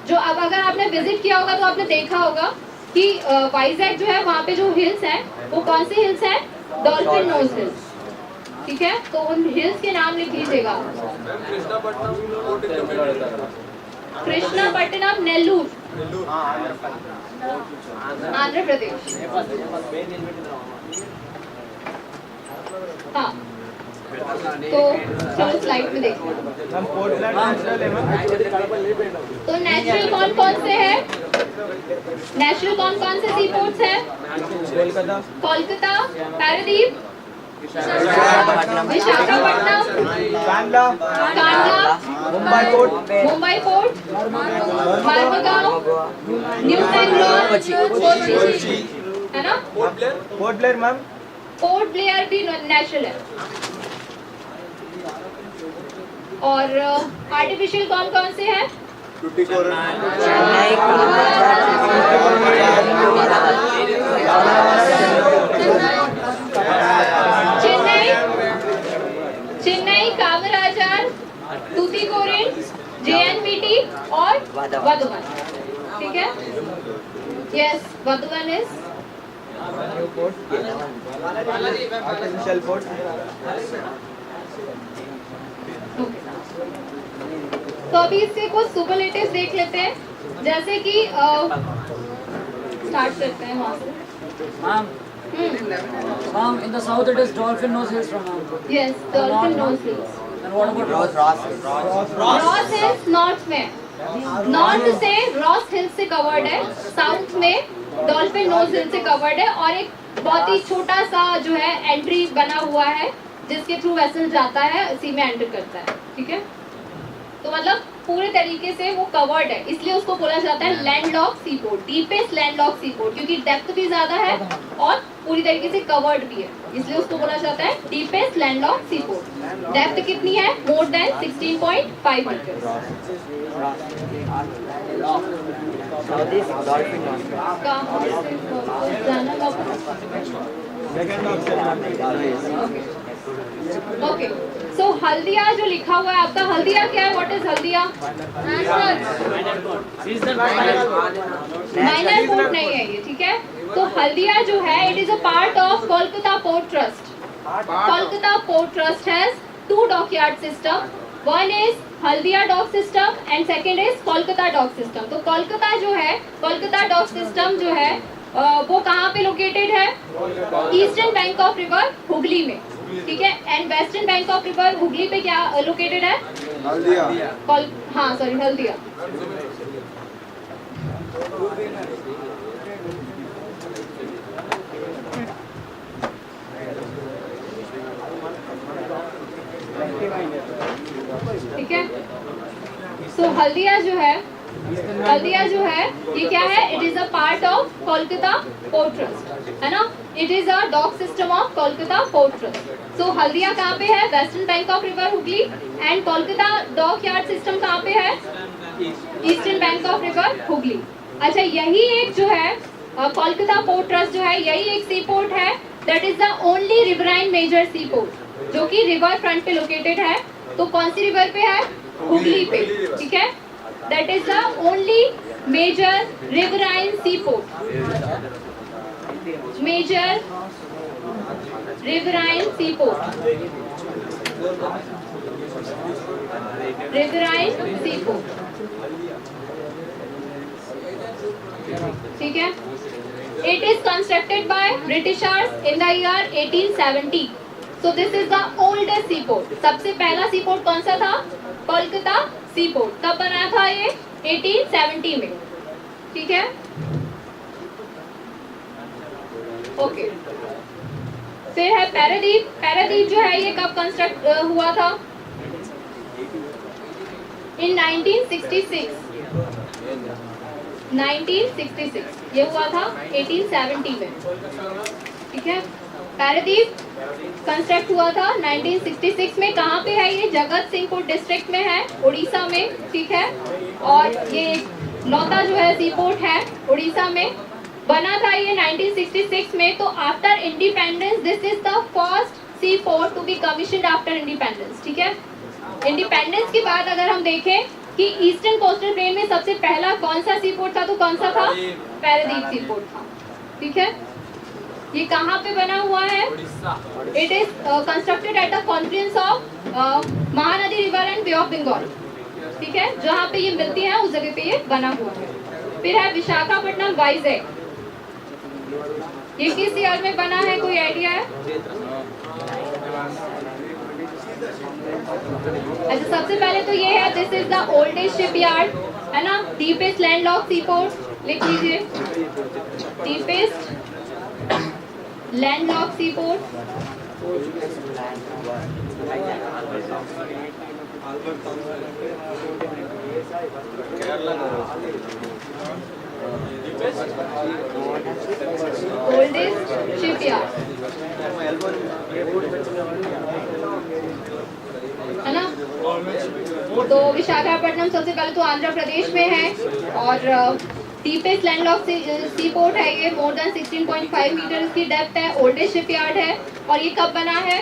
जो अब अगर आपने विजिट किया होगा तो आपने देखा होगा कि वाइजैक जो है वहाँ पे जो हिल्स हैं वो कौन सी हिल्स हैं? डॉल्फिन नोज हिल्स, ठीक है। तो उन हिल्स के नाम लिख लीजिएगा। कृष्णापट्टनम नेल्लूर, आंध्र प्रदेश। हाँ, तो चलो स्लाइड में देखते हैं। हम पोर्टलैंड नेचुरल है मैम। तो नेचुरल कौन कौन से हैं? नेचुरल कौन कौन से सी पोर्ट्स हैं? Kolkata, Kolkata, Paradip, Visakhapatnam, Kandla, Kandla, Mumbai port, Mumbai port, Marmagao, New Bangalore, Kochi, है ना? पोर्ट ब्लेयर मैम। पोर्ट ब्लेयर भी नेचुरल है। और आर्टिफिशियल कौन कौन से हैं? चेन्नई, चेन्नई, कामराजार, तूतीकोरिन, JNPT और वधवन, ठीक है। Yes, Vadhavan is artificial port. तो अभी इसके कुछ सुपरलेटिव्स देख लेते हैं, जैसे कि स्टार्ट करते हैं वहाँ से। Ma'am, in the south it is dolphin nose hills from ma'am. Yes, dolphin nose hills. And what about Ross hills north में, नॉर्थ से रॉस हिल्स से कवर्ड है, साउथ में डॉल्फिन नोज हिल से कवर्ड है, और एक बहुत ही छोटा सा जो है एंट्री बना हुआ है जिसके थ्रू वेसल जाता है, इसी में एंटर करता है, ठीक है। तो मतलब पूरे तरीके से वो कवर्ड है, इसलिए उसको बोला जाता है landlocked sea port, deepest landlocked sea port, क्योंकि डेप्थ भी ज्यादा है और पूरी तरीके से कवर्ड भी है, इसलिए उसको बोला जाता है deepest landlocked sea port. Depth कितनी है? More than 16.5 metre. Okay, so Haldia जो लिखा हुआ है आपका, हल्दिया क्या है? What is Haldia? Minor port नहीं है ये, ठीक है। तो हल्दिया जो है, it is a part of Kolkata port trust. Kolkata port trust has 2 dockyard system, one is Haldia dock system and second is Kolkata dock system. तो कोलकाता जो है, कोलकाता डॉक सिस्टम जो है वो कहाँ पे लोकेटेड है? Eastern bank of river Hooghly में, ठीक है। And western bank of river Hooghly पे क्या लोकेटेड है? हल्दिया। हाँ सॉरी, हल्दिया। ठीक है। सो हल्दिया जो है, हल्दिया जो है ये क्या है? It is a part of Kolkata port trust, है ना। It is a dock system of Kolkata port trust. So Haldia कहाँ पे है? Western bank of river Hooghly. And Kolkata dock yard system कहाँ पे है? Eastern bank of river Hooghly. अच्छा, यही एक जो है कोलकाता पोर्ट ट्रस्ट जो है, यही एक सी पोर्ट है that is the only riverine major sea port जो कि रिवर फ्रंट पे लोकेटेड है। तो कौन सी रिवर पे है? हुगली पे, ठीक है। That is the only major riverine sea port, major riverine sea port, riverine sea port, ठीक है। It is constructed by Britishers in the year 1870. So this is the oldest seaport. सबसे पहला seaport कौन सा था? कोलकाता seaport. कब बना था ये? 1870 में, ठीक है। ओके, फिर है पैरादीप। पैरादीप जो है ये कब कंस्ट्रक्ट हुआ था? In 1966. 1966 ये हुआ था 1870 में, ठीक है। पैरादीप कंस्ट्रक्ट हुआ था 1966 में। कहाँ पे है ये? जगत सिंहपुर डिस्ट्रिक्ट में है, उड़ीसा में, ठीक है। और ये लौता जो है सी पोर्ट है उड़ीसा में। बना था ये 1966 में। तो after independence this is the first sea port to be commissioned after independence, ठीक है। इंडिपेंडेंस के बाद अगर हम देखें कि ईस्टर्न कोस्टल प्लेन में सबसे पहला कौन सा सी पोर्ट था, तो कौन सा था? पैरादीप सी पोर्ट था, ठीक है। ये कहाँ पे बना हुआ है? It is constructed at the confluence of Mahanadi river and Bay of Bengal, ठीक है, जहाँ पे ये मिलती है उस जगह पे ये बना हुआ है। फिर है विशाखापट्टनम वाइजैक, ये किस ईयर में बना है, कोई आइडिया है? अच्छा, सबसे पहले तो ये है, this is the oldest shipyard, है ना, डीपेस्ट लैंडलॉक सी पोर्ट, लिख लीजिए, deepest landlocked sea port. Oldest shipyard, है ना। तो विशाखापट्टनम सबसे पहले तो आंध्र प्रदेश में है और डीपेस्ट लैंडलॉक सी पोर्ट है ये, मोर देन 16.5 मीटर इसकी डेप्थ है, ओल्डेस्ट शिपयार्ड है। और ये कब बना है?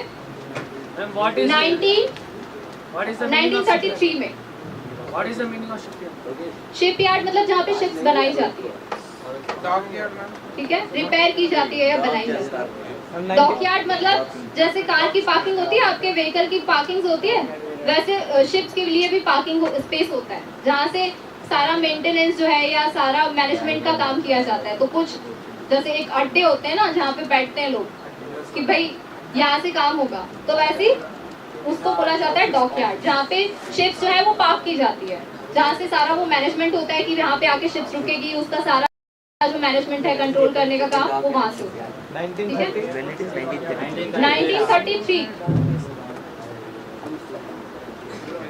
1933 में। What is the meaning of shipyard? Shipyard मतलब जहाँ पे शिप्स बनाई जाती है, डॉकयार्ड मैम। ठीक है, रिपेयर की जाती है या बनाई जाती है। डॉकयार्ड मतलब जैसे कार की पार्किंग होती है, आपके व्हीकल की पार्किंग होती है, वैसे शिप्स के लिए भी पार्किंग स्पेस होता है जहाँ से सारा मेंटेनेंस जो है या सारा मैनेजमेंट का काम किया जाता है। तो कुछ जैसे एक अड्डे होते हैं ना जहाँ पे बैठते हैं लोग कि भाई यहाँ से काम होगा, तो वैसे उसको बोला जाता है डॉकयार्ड, जहाँ पे शिप्स जो है वो पार्क की जाती है, जहाँ से सारा वो मैनेजमेंट होता है कि यहाँ पे आके शिप्स रुकेगी, उसका सारा जो मैनेजमेंट है कंट्रोल करने का काम वो वहाँ से होता है।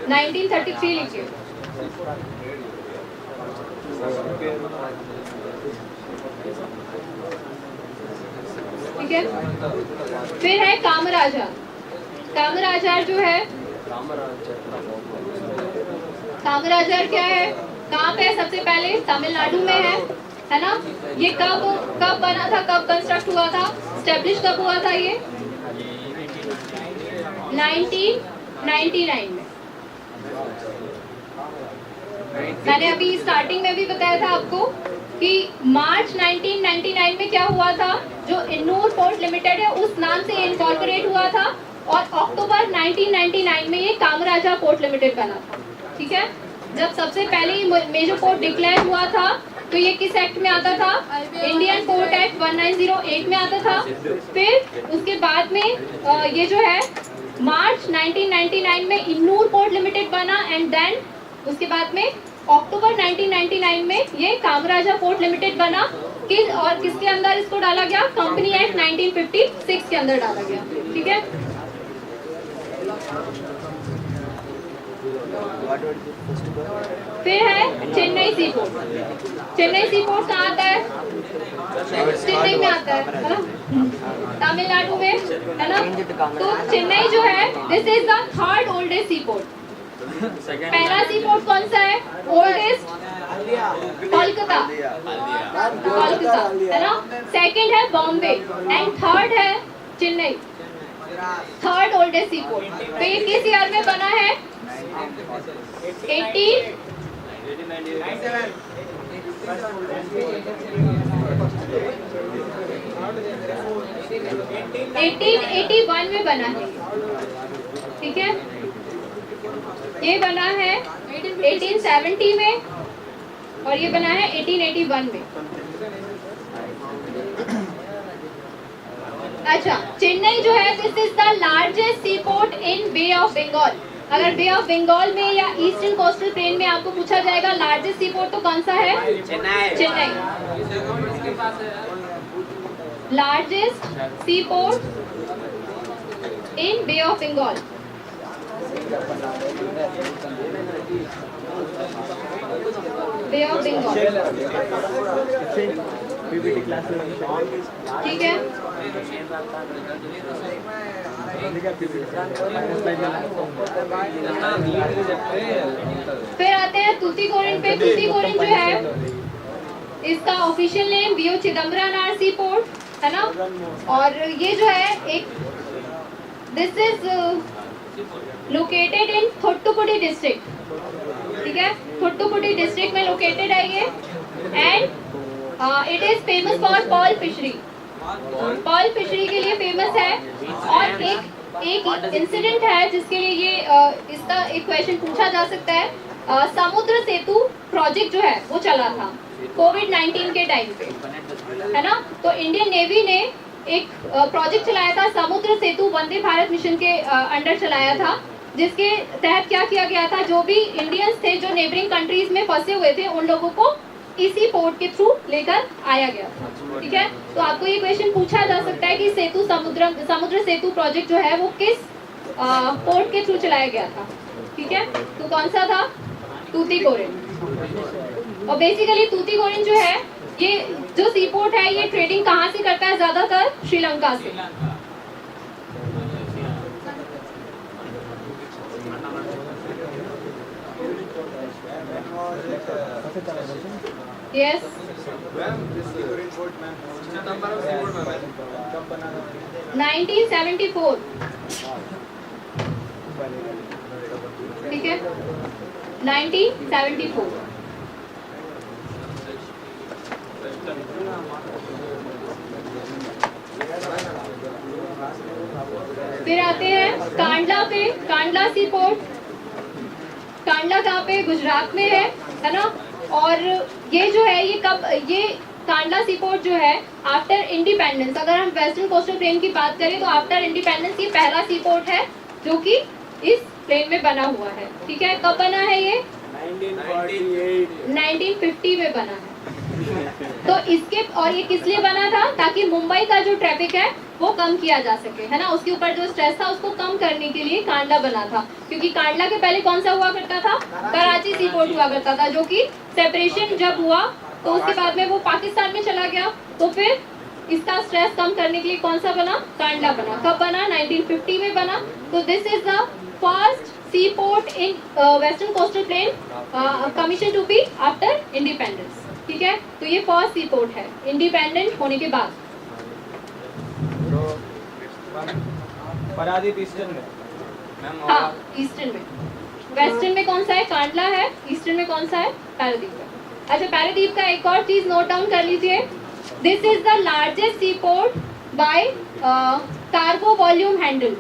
1933 लिखिए। ठीक है, फिर है कामराजार। कामराजार जो है, कामराजार क्या है, कहाँ पे है? सबसे पहले तमिलनाडु में है ना। ये कब बना था, कब कंस्ट्रक्ट हुआ था, स्टेब्लिश कब हुआ था? ये 1999 में। मैंने अभी स्टार्टिंग में भी बताया था आपको कि मार्च 1999 में क्या हुआ था, जो इन्नूर पोर्ट लिमिटेड है उस नाम से इनकॉर्पोरेट हुआ था, और अक्टूबर 1999 में ये कामराजा पोर्ट लिमिटेड बना था। ठीक है, जब सबसे पहले मेजर पोर्ट डिक्लेयर हुआ था तो ये किस एक्ट में आता था? इंडियन पोर्ट एक्ट 1908 में आता था। फिर उसके बाद में ये जो है मार्च 1999 में इन्नूर पोर्ट लिमिटेड बना, एंड देन उसके बाद में अक्टूबर 1999 में ये कामराजा पोर्ट लिमिटेड बना। और किसके अंदर इसको डाला गया? कंपनी एक्ट 1956 के अंदर डाला गया। ठीक है, फिर है चेन्नई सी पोर्ट। चेन्नई सी पोर्ट कहाँ आता है? चेन्नई में आता है ना, तमिलनाडु में, है ना। तो चेन्नई जो है, this is the third oldest sea port. पहला सी पोर्ट कौन सा है? ओल्डेस्ट कोलकाता, कोलकाता, है ना। सेकंड है बॉम्बे एंड थर्ड है Chennai, third oldest sea port. तो ये किस ईयर में बना है? 1881 में बना है। ठीक है, ये बना है 1870 में और ये बना है 1881 में। अच्छा, चेन्नई जो है, this is the largest sea port in Bay of Bengal. अगर बे ऑफ बंगाल में या ईस्टर्न कोस्टल प्लेन में आपको पूछा जाएगा लार्जेस्ट सी पोर्ट तो कौन सा है? Chennai. Largest sea port in Bay of Bengal. Bay of Bengal, ठीक है। फिर आते हैं तूतीकोरिन पे। तूतीकोरिन जो है, इसका official name VO Chidambaranar sea port, है ना। और ये जो है एक, this is located in Thoothukudi district. ठीक है, थोट्टुपुडी डिस्ट्रिक्ट में लोकेटेड है ये, and it is famous for pearl fishery. Pearl fishery के लिए फेमस है। और एक इंसिडेंट है जिसके लिए ये इसका एक क्वेश्चन पूछा जा सकता है। समुद्र सेतु प्रोजेक्ट जो है वो चला था कोविड-19 के टाइम पे, है ना। तो इंडियन नेवी ने एक प्रोजेक्ट चलाया था, समुद्र सेतु वंदे भारत मिशन के अंडर चलाया था, जिसके तहत क्या किया गया था, जो भी इंडियंस थे जो नेबरिंग कंट्रीज में फंसे हुए थे उन लोगों को इसी पोर्ट के थ्रू लेकर आया गया था। ठीक है, तो आपको ये क्वेश्चन पूछा जा सकता है कि समुद्र सेतु प्रोजेक्ट जो है वो किस पोर्ट के थ्रू चलाया गया था। ठीक है, तो कौन सा था? तूतीकोरिन। और बेसिकली तूतीकोरिन जो है, ये जो सी पोर्ट है, ये ट्रेडिंग कहाँ से करता है? ज्यादातर श्रीलंका से। Yes. 1974। ठीक है, 1974। फिर आते हैं कांडला पे। कांडला सी पोर्ट, कांडला कहाँ पे? गुजरात में है ना। और ये जो है, ये कांडला सी पोर्ट जो है आफ्टर इंडिपेंडेंस, अगर हम वेस्टर्न कोस्टल प्लेन की बात करें तो आफ्टर इंडिपेंडेंस ये पहला सी पोर्ट है जो कि इस प्लेन में बना हुआ है। ठीक है, कब बना है ये? 1950 में बना है। तो इसके, और ये किस लिए बना था? ताकि मुंबई का जो ट्रैफिक है वो कम किया जा सके, है ना। उसके ऊपर जो स्ट्रेस था उसको कम करने के लिए कांडला बना था। क्योंकि कांडला के पहले कौन सा हुआ करता था? कराची सी पोर्ट हुआ करता था, जो कि सेपरेशन जब हुआ तो उसके बाद में वो पाकिस्तान में चला गया। तो फिर इसका स्ट्रेस कम करने के लिए कौन सा बना? कांडला बना। कब बना? 1950 में बना। तो this is the first sea port in western coastal plain commission to be after independence. ठीक है, तो ये फर्स्ट सी पोर्ट है इंडिपेंडेंट होने के बाद। पारादीप ईस्टर्न में। हाँ, ईस्टर्न में। वेस्टर्न में कौन सा है? कांडला है। ईस्टर्न में कौन सा है? पारादीप है। अच्छा, पारादीप का एक और चीज नोट डाउन कर लीजिए। This is the largest sea port by cargo volume handled.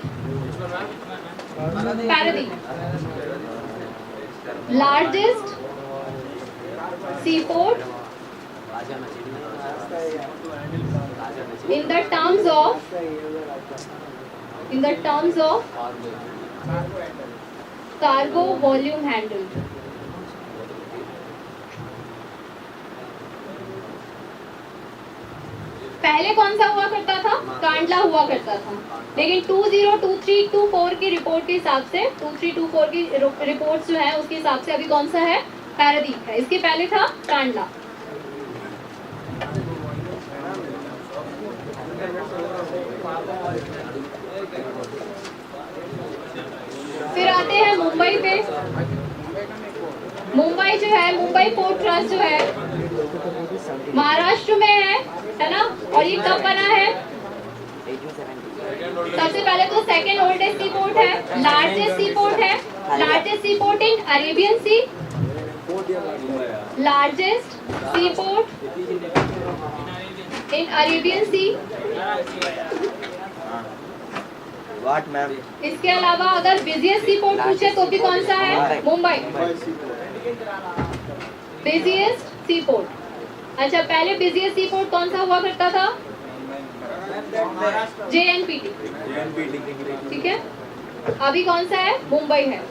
Paradip largest sea port in the terms of cargo volume handled। पहले कौन सा हुआ करता था? कांडला हुआ करता था। लेकिन 2023-24 की रिपोर्ट के हिसाब से, 2324 की रिपोर्ट जो है उसके हिसाब से अभी कौन सा है? पारादीप है। इसके पहले था कांडला। फिर आते हैं मुंबई पे। मुंबई जो है, मुंबई पोर्ट ट्रस्ट जो है महाराष्ट्र में है ना। और ये कब बना है? सबसे पहले तो सेकेंड ओल्डेस्ट सी पोर्ट है, लार्जेस्ट सी पोर्ट है। Largest sea port in Arabian sea, largest sea port in Arabian sea. What ma'am? इसके अलावा अगर बिजिएस्ट सी पोर्ट पूछे तो भी कौन सा है? Mumbai, busiest sea port. अच्छा, पहले बिजिएस्ट सी पोर्ट कौन सा हुआ करता था? JNPT। ठीक है, अभी कौन सा है? मुंबई है।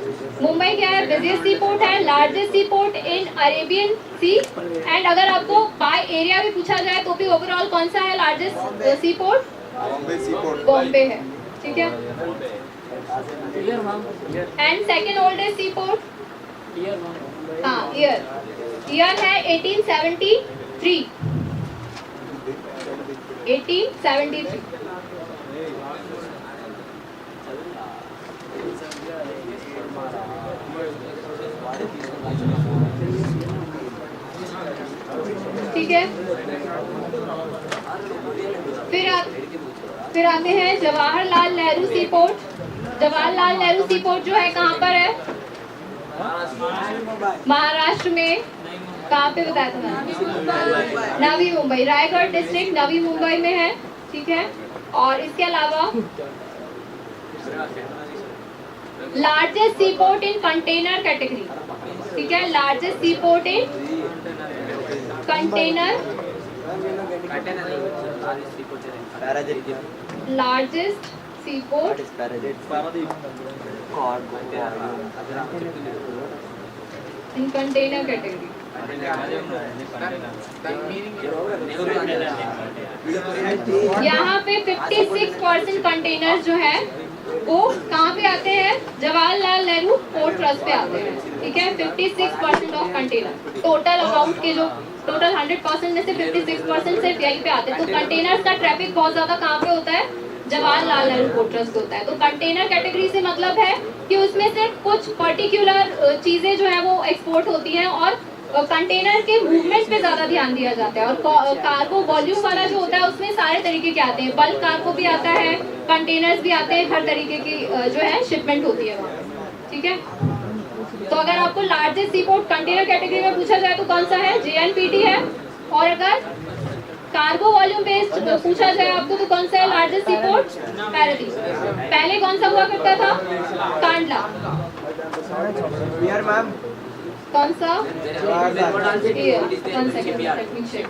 मुंबई क्या है? बिजिएस्ट सी पोर्ट है, largest sea port in Arabian sea. And अगर आपको बाय एरिया भी पूछा जाए तो भी ओवरऑल कौन सा है लार्जेस्ट सी पोर्ट? बॉम्बे है। ठीक है, and second oldest sea port? हाँ, ईयर है 1873। 1873। ठीक है, फिर आते हैं Jawaharlal Nehru sea port. Jawaharlal Nehru sea port जो है कहाँ पर है? महाराष्ट्र में। कहाँ पे बताया था? नवी मुंबई, रायगढ़ डिस्ट्रिक्ट नवी मुंबई में है। ठीक है, और इसके अलावा लार्जेस्ट सी पोर्ट इन कंटेनर कैटेगरी, ठीक है, लार्जेस्ट सी पोर्ट इन कंटेनर, लार्जेस्ट सी पोर्ट इन कंटेनर कैटेगरी। यहाँ पे 56% कंटेनर जो है वो कहाँ पे आते हैं? जवाहरलाल नेहरू पोर्ट ट्रस्ट पे आते हैं, ठीक है। 56% ऑफ कंटेनर टोटल अमाउंट के जो टोटल 100% में से 56% सिर्फ यहीं पे आते हैं। तो कंटेनर्स का ट्रैफिक बहुत ज्यादा कहाँ पे होता है? जवाहरलाल नेहरू पोर्ट ट्रस्ट होता है। तो कंटेनर कैटेगरी से मतलब है कि उसमें से कुछ पर्टिकुलर चीजें जो है वो एक्सपोर्ट होती हैं और कंटेनर के मूवमेंट पे ज्यादा ध्यान दिया जाता है। और कार्गो वॉल्यूम वाला जो होता है उसमें सारे तरीके के आते हैं, बल्क कार्गो भी आता है, कंटेनर्स भी आते हैं, हर तरीके की जो है शिपमेंट होती है वहाँ, ठीक है। तो अगर आपको largest sea port container category में पूछा जाए तो कौन सा है? JNPT है। और अगर कार्गो वॉल्यूम बेस्ड पूछा जाए आपको तो कौन सा है लार्जेस्ट सी पोर्ट? पैरादीप। पहले कौन सा हुआ करता था? कांडला। मैम कौन सा? One second, let me check.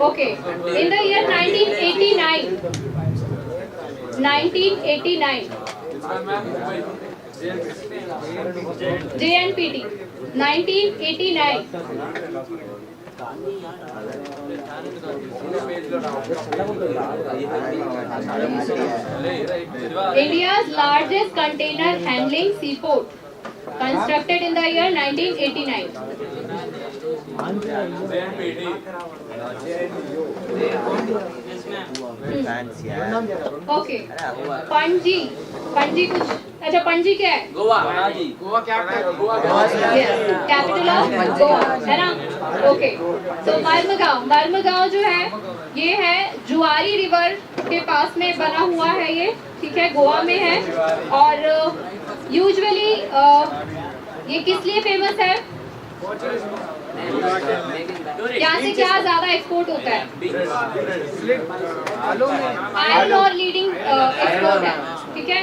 Okay, in the year 1989, JNPT, 1989. India's largest container handling seaport, constructed in the year 1989. Okay. Panaji, Panaji कुछ अच्छा पणजी क्या है? गोवा क्या कैपिटल ऑफ गोवा है ना? ओके। तो मर्मगांव जो है ये है जुआरी रिवर के पास में बना हुआ है ये, ठीक है, गोवा में है। और यूजुअली ये किस लिए फेमस है? यहाँ से क्या ज्यादा एक्सपोर्ट होता है? आयरन और लीडिंग एक्सपोर्ट है, ठीक है।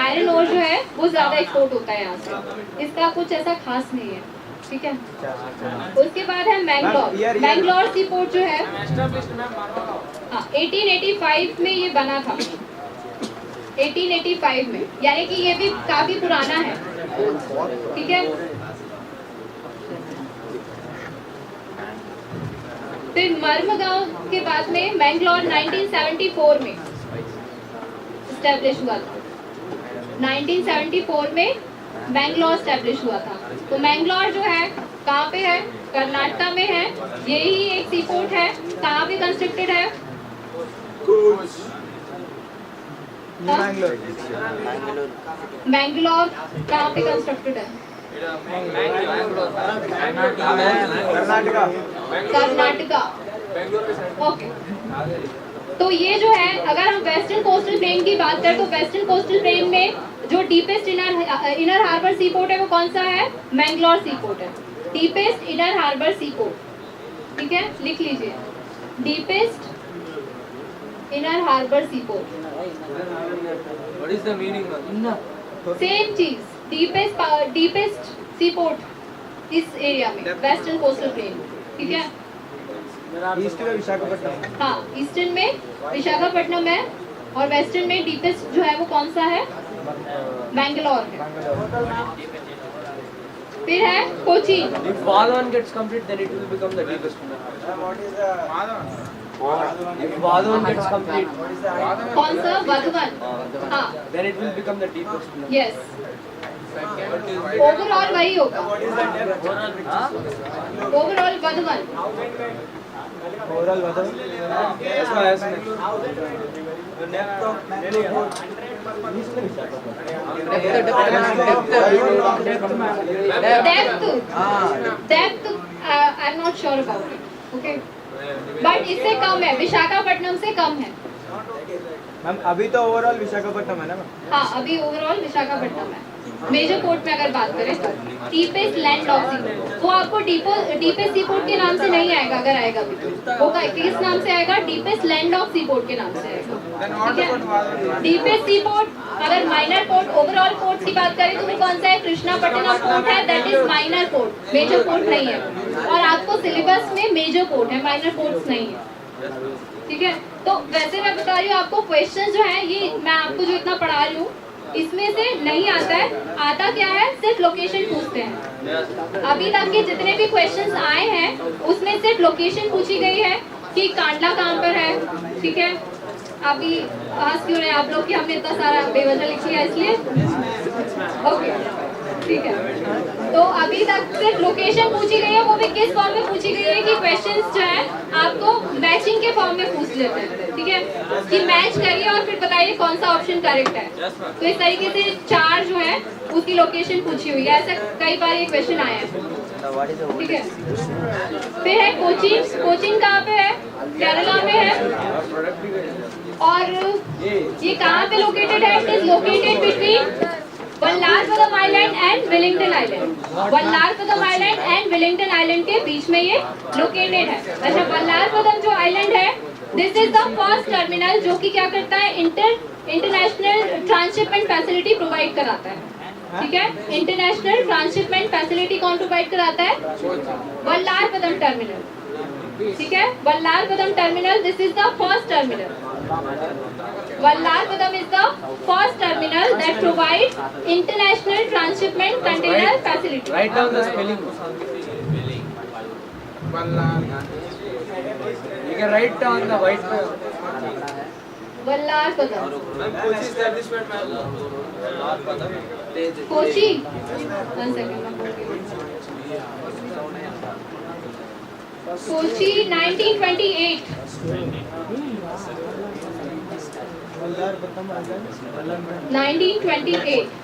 आयरन और जो है वो ज्यादा एक्सपोर्ट होता है यहाँ से, इसका कुछ ऐसा खास नहीं है, ठीक है। उसके बाद है मैंगलोर। मैंगलोर सी पोर्ट जो है 1885 में ये बना था, 1885 में, यानी कि ये भी काफी पुराना है, ठीक है। फिर मर्मगांव के बाद में मैंगलोर 1974 में स्टैब्लिश हुआ था। 1974 में मैंगलोर स्टैब्लिश हुआ था। तो मैंगलोर जो है कहाँ पे है? कर्नाटका में है। यही एक सी पोर्ट है। कहाँ पे कंस्ट्रक्टेड है? मैंगलोर कहाँ पे कंस्ट्रक्टेड है? कर्नाटका। ओके। तो ये जो है अगर हम वेस्टर्न कोस्टल प्लेन की बात करें तो वेस्टर्न कोस्टल प्लेन में जो deepest inner harbour sea port है वो कौन सा है? मैंगलोर सी पोर्ट है, deepest inner harbour sea port, ठीक है, लिख लीजिए, deepest inner harbour sea port. What is the meaning of? Same चीज, डीपेस्ट सी पोर्ट इस एरिया में, वेस्टर्न कोस्टल प्लेन, ठीक है। ईस्ट में विशाखापट्टनम। हाँ, ईस्टर्न में विशाखापट्टनम है और वेस्टर्न में डीपेस्ट जो है वो कौन सा है? मैंगलोर है। फिर है Kochi. If Vadhavan gets complete, then it will become the deepest one. What is the If Vadhavan gets complete, कौन सा? वधवन। हाँ, then it will become the deepest one. Yes, overall वही होगा, ओवरऑल वधवन। ओवरऑल बताओ। ऐसा ऐसा नहीं। Depth I am not sure about it, okay, but इससे कम है, विशाखापट्टनम से कम है। मैम अभी तो ओवरऑल विशाखापट्टनम है ना मैम? हाँ, अभी ओवरऑल विशाखापट्टनम है। मेजर पोर्ट में अगर बात करें तो डीपेस्ट लैंडलॉक सी पोर्ट, वो आपको डीपेस्ट सी पोर्ट के नाम से नहीं आएगा, अगर आएगा भी तो वो किस नाम से आएगा? डीपेस्ट लैंडलॉक सी पोर्ट के नाम से आएगा, Then what ठीक about है। Valve? डीपेस्ट सी पोर्ट, अगर माइनर पोर्ट, ओवरऑल पोर्ट की बात करें तो वो कौन सा है? कृष्णापट्टनम पोर्ट है, that is minor port, major port नहीं है। और आपको सिलेबस में मेजर पोर्ट है, माइनर पोर्ट्स नहीं है, ठीक है। तो वैसे मैं बता रही हूँ आपको, क्वेश्चन जो है ये मैं आपको जो इतना पढ़ा रही हूँ इसमें से नहीं आता है। आता क्या है? सिर्फ लोकेशन पूछते हैं। अभी तक के जितने भी क्वेश्चंस आए हैं उसमें सिर्फ लोकेशन पूछी गई है कि कांडला कहाँ पर है, ठीक है। अभी हंस क्यों रहे आप लोग कि हमने इतना सारा बेवजह लिख लिया इसलिए? ओके, ठीक है। तो अभी तक सिर्फ लोकेशन पूछी गई है, वो भी किस फॉर्म में पूछी गई है कि क्वेश्चंस जो है आपको मैचिंग के फॉर्म में पूछ लेते हैं, ठीक है, कि मैच करिए और फिर बताइए कौन सा ऑप्शन करेक्ट है। तो इस तरीके से 4 जो है उसकी लोकेशन पूछी हुई है, ऐसा कई बार ये क्वेश्चन आया है, ठीक है। फिर है कोचीन, कोचीन कहाँ पे है? केरला में है। और ये कहाँ पे लोकेटेड है? It is located between Vallarpadam island and Willingdon island. Vallarpadam island and Willingdon island के बीच में ये लोकेटेड है। अच्छा, वल्लारपदम जो आइलैंड है, this is the first terminal जो कि क्या करता है? इंटरनेशनल ट्रांसशिपमेंट फैसिलिटी प्रोवाइड कराता है, ठीक है। इंटरनेशनल ट्रांसशिपमेंट फैसिलिटी कौन प्रोवाइड कराता है? वल्लारपदम टर्मिनल, ठीक है। Vallarpadam terminal, this is the first terminal. Vallarpadam is the first terminal that provides international transshipment container facility. Write down the spelling. You can write down the white. Vallarpadam. Kochi establishment, ma'am. Kochi. 1 second. Kochi 1928.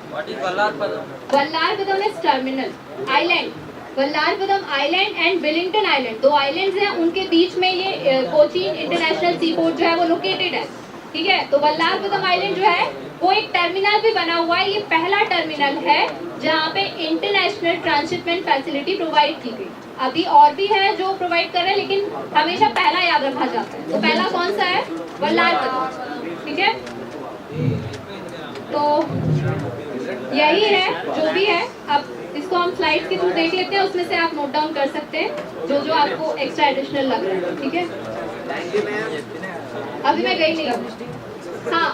What is Vallarpadam? Vallarpadam is terminal island. Vallarpadam island and Willingdon island, 2 islands हैं, उनके बीच में ये कोचीन इंटरनेशनल सी पोर्ट जो है वो लोकेटेड है, ठीक है। तो वल्लारपदम आइलैंड जो है वो एक टर्मिनल भी बना हुआ है, ये पहला टर्मिनल है जहाँ पे इंटरनेशनल ट्रांसशिपमेंट फैसिलिटी प्रोवाइड की गई। अभी और भी है जो प्रोवाइड कर रहे हैं, लेकिन हमेशा पहला याद रखा जाता है। तो पहला कौन सा है? वल्लारपदम, ठीक है। तो यही है जो भी है। अब इसको हम स्लाइड्स के थ्रू देख लेते हैं, उसमें से आप नोट डाउन कर सकते हैं जो जो आपको एक्स्ट्रा एडिशनल लग रहा है, ठीक है। अभी मैं गई नहीं हूँ। हाँ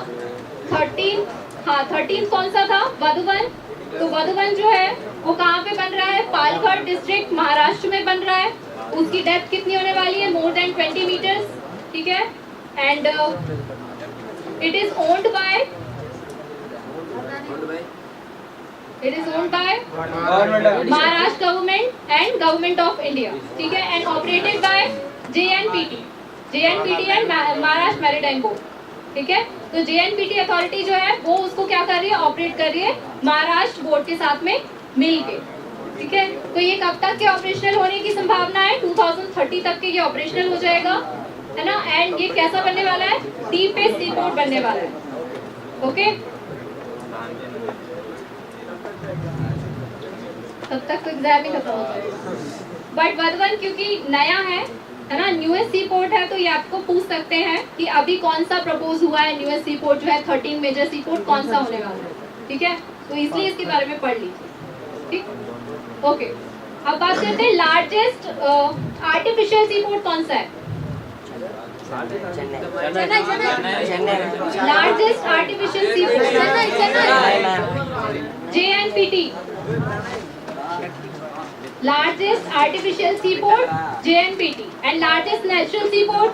13 कौन सा था? वधुवन। तो वधुवन जो है वो कहाँ पे बन रहा है? पालघर डिस्ट्रिक्ट, महाराष्ट्र में बन रहा है। उसकी डेप्थ कितनी होने वाली है? मोर देन 20 मीटर्स, ठीक है। And it is owned by Maharashtra government and government of India, ठीक है। And operated by JNPT and Maharashtra maritime board, ठीक है। तो JNPT अथॉरिटी जो है वो उसको क्या कर रही है? ऑपरेट कर रही है महाराष्ट्र बोर्ड के साथ में मिलके, ठीक है। तो ये कब तक के ऑपरेशनल होने की संभावना है? 2030 तक के ये ऑपरेशनल हो जाएगा, है ना। एंड ये कैसा बनने वाला है? डीपेस्ट सी पोर्ट बनने वाला है, ओके। तब तक तो एग्जाम ही खत्म हो जाएगा। बट वधवन क्योंकि नया है ना, न्यूएस्ट सी पोर्ट है, तो ये आपको पूछ सकते हैं कि अभी कौन सा प्रपोज हुआ है न्यूएस्ट सी पोर्ट जो है 13 मेजर सी पोर्ट कौन सा होने वाला है, ठीक है। तो इसलिए इसके बारे में पढ़ लीजिए, ठीक, ओके। अब बात करते हैं लार्जेस्ट आर्टिफिशियल सी पोर्ट कौन सा है? Largest artificial sea port JNPT। Largest artificial seaport JNPT and largest natural seaport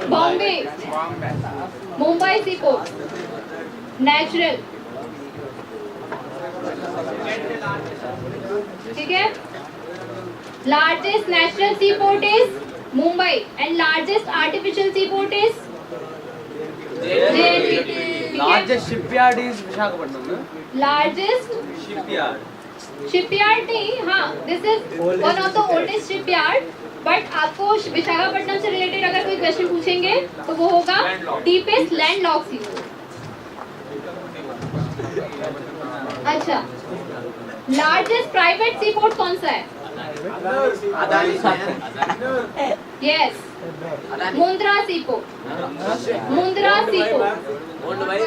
Bombay, Mumbai seaport natural, ठीक है। Largest natural seaport is Mumbai and largest artificial seaport is JNPT, Largest shipyard is Visakhapatnam. Largest Shipyard. Shipyard नहीं, हाँ this is one of the oldest shipyard. But आपको विशाखापट्टनम से रिलेटेड अगर कोई क्वेश्चन पूछेंगे तो वो होगा डीपेस्ट लैंड लॉक सी पोर्ट, अच्छा, लार्जेस्ट प्राइवेट सी पोर्ट कौन सा है? Adani yes, Mundra sea port, Mundra sea port, old भाई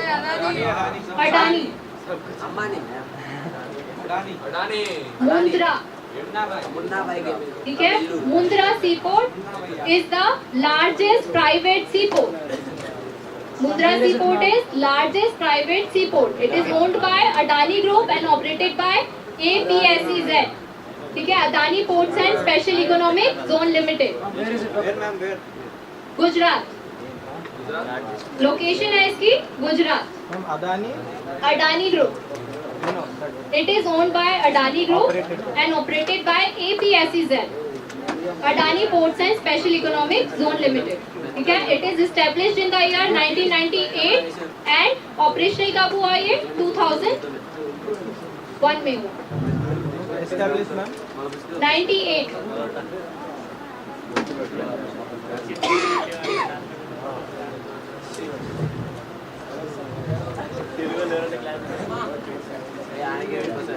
अडानी, अंबानी अडानी मुंद्रा, मुन्ना भाई के ठीक है। Mundra sea port is the largest private sea port. Mundra Seaport is largest private seaport. It is owned by Adani Group and operated by APSEZ. ठीक है, Adani ports and special economic zone limited, Gujarat. Location है इसकी Gujarat. Adani group. It is owned by Adani Group and operated by APSEZ. Adani Ports and Special Economic Zone Limited. ठीक है, it is established in the year 1998 and operational कब हुआ ये? 2001 में हुआ. 98.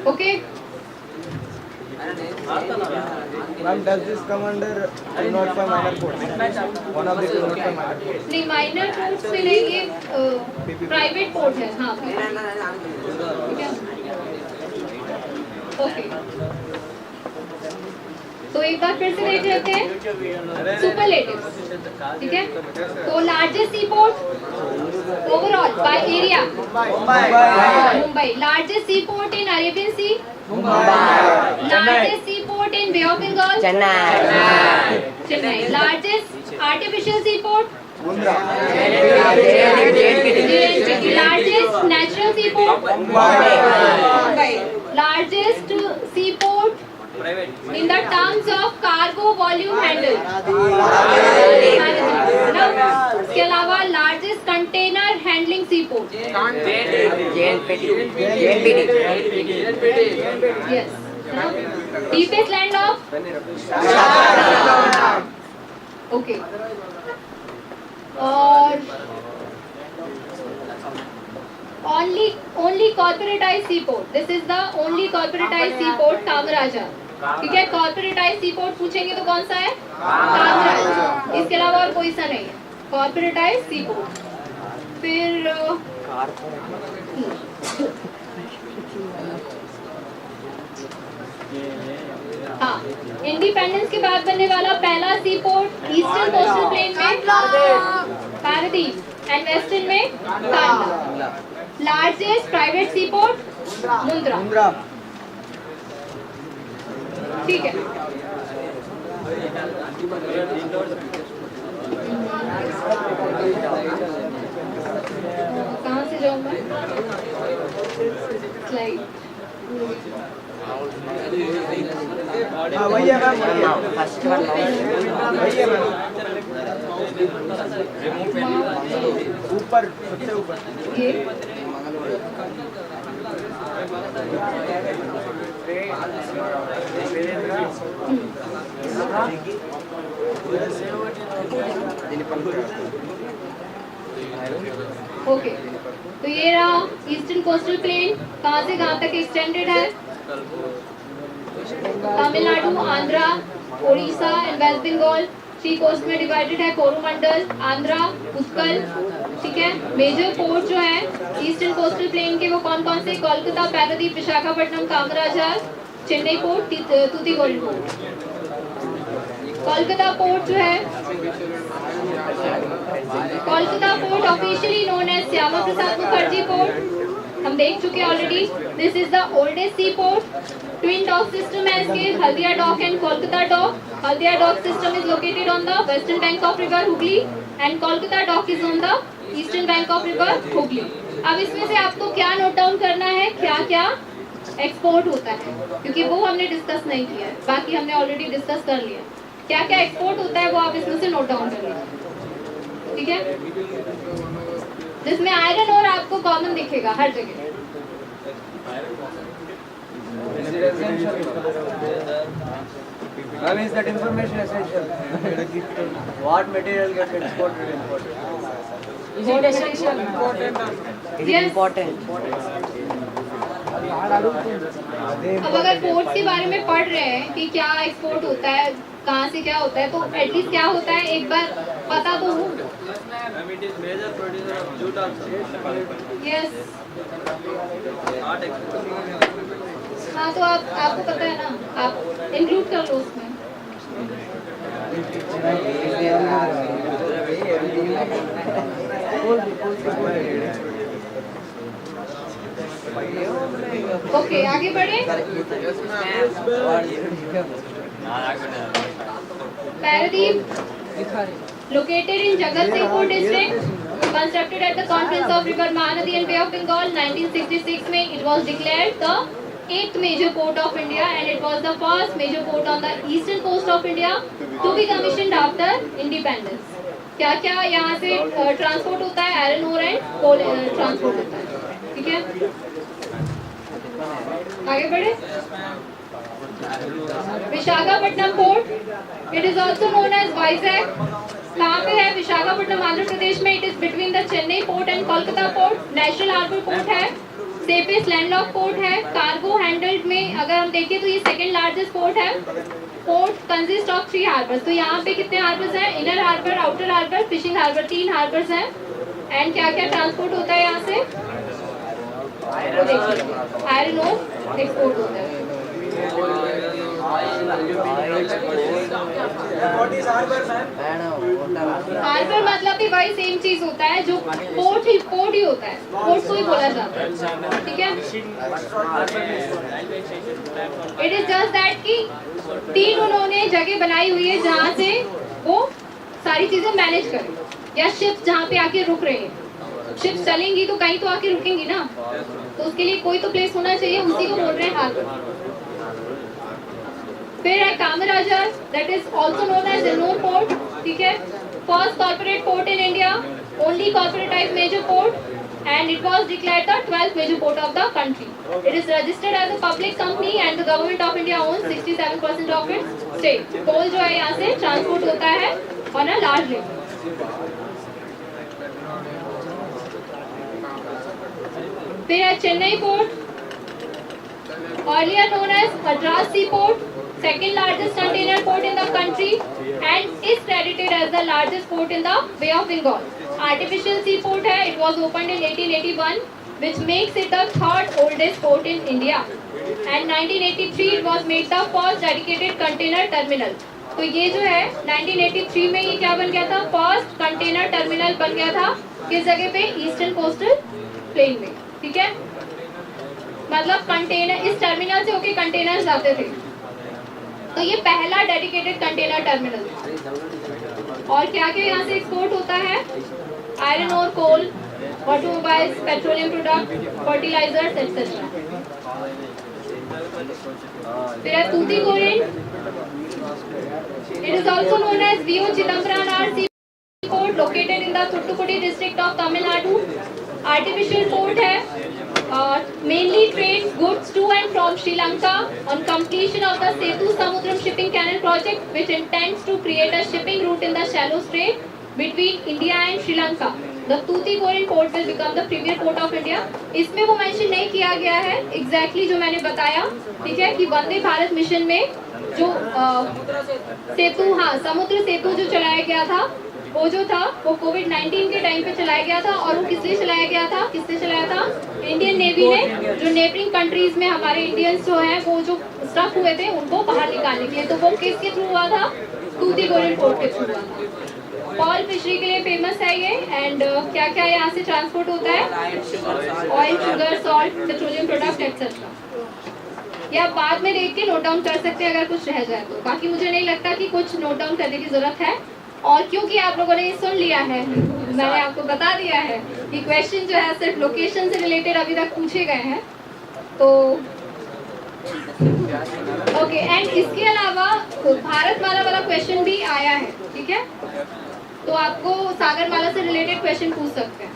Okay. Ma'am, does this come under do not for minor ports? One of the do not for minor ports. नहीं, माइनर पोर्ट्स में नहीं, ये प्राइवेट पोर्ट है. हाँ, ठीक है. ओके, तो एक बार फिर से देख लेते हैं सुपरलेटिव्स. ठीक है, तो largest sea port overall by area Mumbai. Largest sea port in Arabian sea largest sea port in Bay of Bengal Chennai. Largest artificial sea port largest natural sea port Mumbai. Largest sea port in the terms of cargo volume handled. इसके अलावा largest container handling sea port. Yes. Deepest land of okay. और only corporatized seaport. This is the only corporatized seaport, Kamaraja. ठीक है, corporatized seaport पूछेंगे तो कौन सा है? कामराजा. इसके अलावा और कोई सा नहीं है. corporatized seaport. फिर हाँ, इंडिपेंडेंस के बाद बनने वाला पहला sea port eastern coastal plain में पारादीप एंड वेस्टर्न में Kandla. Largest private sea port Mundra. ठीक है. कहाँ से जाऊँ मैं? स्लाइड. हाँ, वही है मैम. वही है मैम. ऊपर, सबसे ऊपर. ये ओके. तो ये रहा ईस्टर्न कोस्टल प्लेन. कहाँ से कहाँ तक एक्सटेंडेड है? Tamil Nadu, Andhra, Orissa and West Bengal. Sea coast में डिवाइडेड है कोरोमंडल, आंध्रा, उत्कल. ठीक है. मेजर पोर्ट जो है ईस्टर्न कोस्टल प्लेन के वो कौन कौन से? Kolkata, Paradip, Visakhapatnam, Kamaraja, Chennai port, Tuticorin port. Kolkata port जो है, Kolkata port officially known as Shyama Prasad Mukherjee port. हम देख चुके हैं already. This is the oldest sea port. Twin dock system है इसके, Haldia dock and Kolkata dock. Haldia dock system is located on the western bank of river Hooghly and Kolkata dock is on the eastern bank of river Hooghly. अब इसमें से आपको क्या नोट डाउन करना है, क्या क्या एक्सपोर्ट होता है, क्योंकि वो हमने डिस्कस नहीं किया है. बाकी हमने ऑलरेडी डिस्कस कर लिया. क्या क्या एक्सपोर्ट होता है वो आप इसमें से नोट डाउन कर लीजिए. ठीक है. जिसमें आयरन और आपको कॉमन दिखेगा हर जगह. Ma'am, is that information essential? What material gets exported and imported? Is it essential? Important. Yes. important. अब अगर पोर्ट्स के बारे में पढ़ रहे हैं कि क्या एक्सपोर्ट होता है, कहाँ से क्या होता है, तो एटलीस्ट क्या होता है एक बार पता तो हो। Ma'am, it is major producer of jute also. Yes, Not export. हाँ तो आपको पता है ना, आप इंक्लूड कर लो उसमें। ओके, आगे बढ़े। Paradeep, located in Jagatsinghpur district, constructed at the confluence of River Mahanadi and Bay of Bengal, 1966 में it was declared the 8th major port of India and it was the first major port on the eastern coast of India to be commissioned after independence. क्या क्या यहाँ से ट्रांसपोर्ट होता है? Iron ore and coal transport होता है, ठीक है। आगे बढ़े। Visakhapatnam port, it is also known as Vizag. कहाँ पे है? विशाखापट्टनम आंध्र प्रदेश में। It is between the Chennai port and Kolkata port. National harbour port है, सेफेस्ट लैंडलॉक पोर्ट है। कार्गो हैंडल्ड में अगर हम देखें तो ये सेकंड लार्जेस्ट पोर्ट है। Port consist of 3 harbours. तो यहाँ पे कितने हार्बर्स हैं? Inner harbour, outer harbour, fishing harbour, 3 harbours हैं। एंड क्या क्या ट्रांसपोर्ट होता है यहाँ से? आयरन ओर एक्सपोर्ट होता है। हार्बर मतलब भी वही सेम चीज होता है, जो पोर्ट ही होता है, पोर्ट को ही बोला जाता है, ठीक है। इट इज जस्ट दैट कि 3 उन्होंने जगह बनाई हुई है जहाँ से वो सारी चीजें मैनेज करें, या शिप्स जहाँ पे आके रुक रहे हैं। शिप्स चलेंगी तो कहीं तो आके रुकेंगी ना, तो उसके लिए कोई तो प्लेस होना चाहिए, उसी को बोल रहे हैं हार्बर। फिर है Kamarajar, that is also known as Ennore port, ठीक है। First corporate port in India, only corporatised major port, and it was declared the 12th major port of the country. It is registered as a public company and the government of India owns 67% of its stake. कोल जो है यहाँ से ट्रांसपोर्ट होता है on a large level. फिर है Chennai port, earlier known as Madras Seaport, second largest container port in the country and is credited as the largest port in the Bay of Bengal. Artificial seaport है, it was opened in 1881, which makes it the 3rd oldest port in India. And 1983 it was made the first dedicated container terminal. तो ये जो है 1983 में ये क्या बन गया था? फर्स्ट कंटेनर टर्मिनल बन गया था। किस जगह पे? ईस्टर्न कोस्टल प्लेन में, ठीक है। मतलब कंटेनर, इस टर्मिनल से होके कंटेनर जाते थे, तो ये पहला डेडिकेटेड कंटेनर टर्मिनल था। और क्या क्या यहाँ से एक्सपोर्ट होता है? आयरन और coal, automobiles, petroleum product, fertilisers etcetera. फिर है Tuticorin, it is also known as VO Chidambaram port, located in the Thoothukudi district of Tamil Nadu. Artificial port है, mainly trades goods to and from Sri Lanka on completion of the Setu Samudram shipping canal project, which intends to create a shipping route in the shallow strait between India and Sri Lanka. The Tuticorin port will become the premier port of India. इसमें वो मेंशन नहीं किया गया है एग्जैक्टली जो मैंने बताया, ठीक है, कि वंदे भारत मिशन में जो सेतु, हाँ, समुद्र सेतु जो चलाया गया था, वो जो था वो कोविड-19 के टाइम पे चलाया गया था। और वो किस लिए चलाया गया था? किसने चलाया था? इंडियन नेवी ने, जो नेबरिंग कंट्रीज में हमारे इंडियंस जो हैं वो जो स्टक हुए थे उनको बाहर निकालने के लिए। तो वो किसके थ्रू हुआ था? तूतीकोरिन पोर्ट के थ्रू हुआ था। पर्ल फिशरी के लिए फेमस है ये। एंड क्या क्या यहाँ से ट्रांसपोर्ट होता है? Oil, sugar, salt, petroleum product etcetera. ये आप बाद में देख के नोट डाउन कर सकते हैं अगर कुछ रह जाए तो। बाकी मुझे नहीं लगता कि कुछ नोट डाउन करने की जरूरत है। और क्योंकि आप लोगों ने ये सुन लिया है, मैंने आपको बता दिया है कि क्वेश्चन जो है सिर्फ लोकेशन से रिलेटेड अभी तक पूछे गए हैं, तो ओके। एंड इसके अलावा भारतमाला वाला क्वेश्चन भी आया है, ठीक है, तो आपको सागरमाला से रिलेटेड क्वेश्चन पूछ सकते हैं।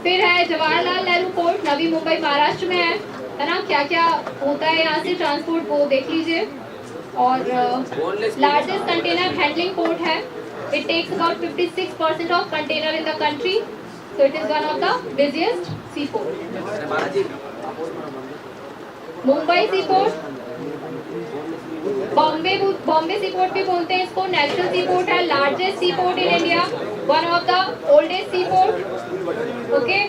फिर है जवाहरलाल नेहरू पोर्ट, नवी मुंबई महाराष्ट्र में है ना। क्या क्या होता है यहाँ से ट्रांसपोर्ट वो देख लीजिए। और लार्जेस्ट कंटेनर हैंडलिंग पोर्ट है। It takes about 56% of container in the country, so it is one of the busiest sea port, Mumbai sea port, Bombay sea port भी बोलते हैं इसको, नेशनल सी पोर्ट है, largest sea port in India, one of the oldest sea port. Okay,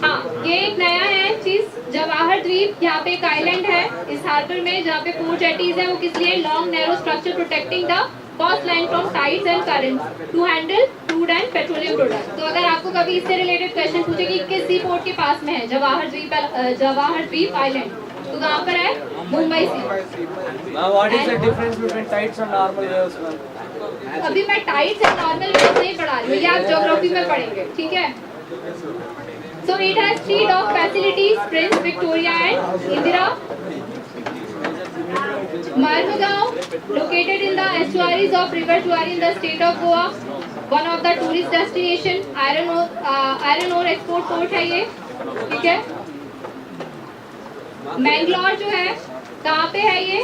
हाँ, ये एक नया है चीज, जवाहर द्वीप, यहाँ पे एक आइलैंड है इस हार्बर में जहाँ पे पोर्ट जेटीज है। वो किस लिए? Long narrow structure protecting the coast line from tides and currents to handle crude and petroleum products। तो अगर आपको कभी इससे रिलेटेड क्वेश्चन पूछे कि किस सी पोर्ट के पास में है जवाहर द्वीप आइलैंड, तो कहाँ पर है? मुंबई सी। Now what is the difference between tides and normal waves, ma'am? अभी मैं टाइड्स एंड नॉर्मल वेव्स नहीं पढ़ा रही हूँ, ये आप ज्योग्राफी में पढ़ेंगे, ठीक है। So it has 3 dock facilities, Prince Victoria and Indira Marmugao, located in the estuaries of River Juari in the state of Goa, one of the tourist destination, iron ore export port है ये, ठीक है। मैंगलोर जो है कहाँ पे है ये?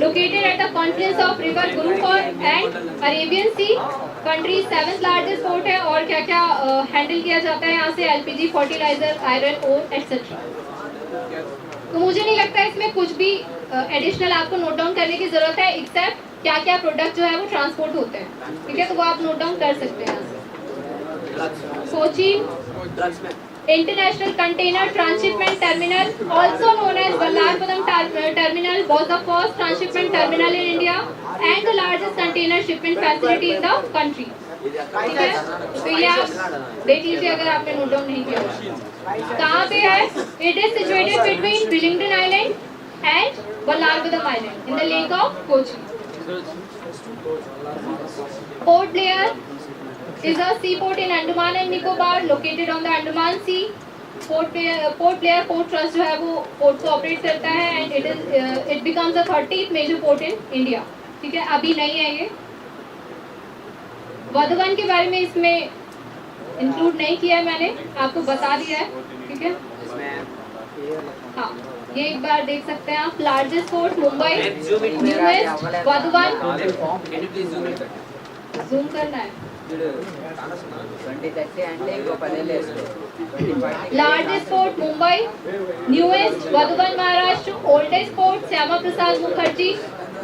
Located at the confluence of river Gurupur and Arabian sea, country 7th largest port है। और क्या क्या हैंडल किया जाता है यहाँ से? LPG, fertiliser, iron ore etcetera. तो मुझे नहीं लगता इसमें कुछ भी एडिशनल आपको नोट डाउन करने की जरूरत है, एक्सेप्ट क्या क्या प्रोडक्ट जो है वो ट्रांसपोर्ट होते हैं, ठीक है, तो वो आप नोट डाउन कर सकते हैं। Cochin international container transshipment terminal, also known as Vallarpadam terminal, was the first transshipment terminal in India and the largest container shipment facility in the country। ठीक है, तो ये आप देख लीजिए अगर आपने नोट डाउन नहीं किया। कहाँ पे है? It is situated between Willingdon island and Vallarpadam island in the lake of Kochi. Port Blair is a seaport in Andaman and Nicobar located on the Andaman Sea। Port Blair Port Trust जो है वो पोर्ट को ऑपरेट करता है and it becomes the 30th major port in India। ठीक है, अभी नहीं है ये। वधवन के बारे में इसमें इंक्लूड नहीं किया है मैंने, आपको बता दिया है, ठीक है। हाँ, ये एक बार देख सकते हैं आप। Largest port Mumbai, newest Vadhavan, zoom करना है। Largest port Mumbai, newest Vadhavan Maharashtra, oldest port Shyama Prasad Mukherjee,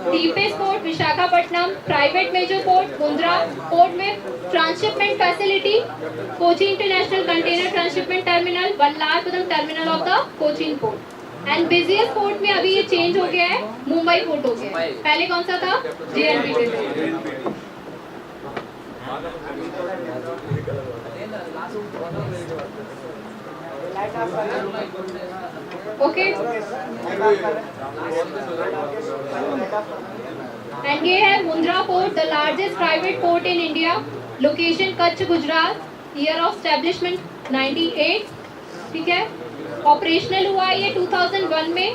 deepest port Visakhapatnam, private major port Mundra, port में transshipment facility Kochi international container transshipment terminal, Vallarpadam terminal of the Cochin port. And biggest port में अभी ये चेंज हो गया है, मुंबई पोर्ट हो गया है, पहले कौन सा था? JNPT। ओके, एंड ये है Mundra port, the largest private port in India, location Kutch Gujarat, year of establishment 98, ठीक है। ऑपरेशनल हुआ ये 2001 में,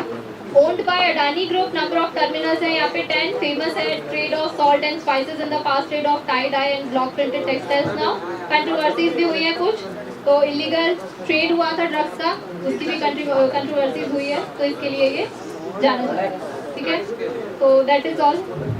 owned by Adani Group। Number of terminals है यहाँ पे 10। फेमस है trade off salt and spices in the past, trade off tie dye and block printed textiles. Now controversies भी हुई है कुछ, तो इलीगल ट्रेड हुआ था ड्रग्स का, उसकी भी कंट्रोवर्सीज हुई है, तो इसके लिए ये जाना जाता है, ठीक है। तो दैट इज ऑल।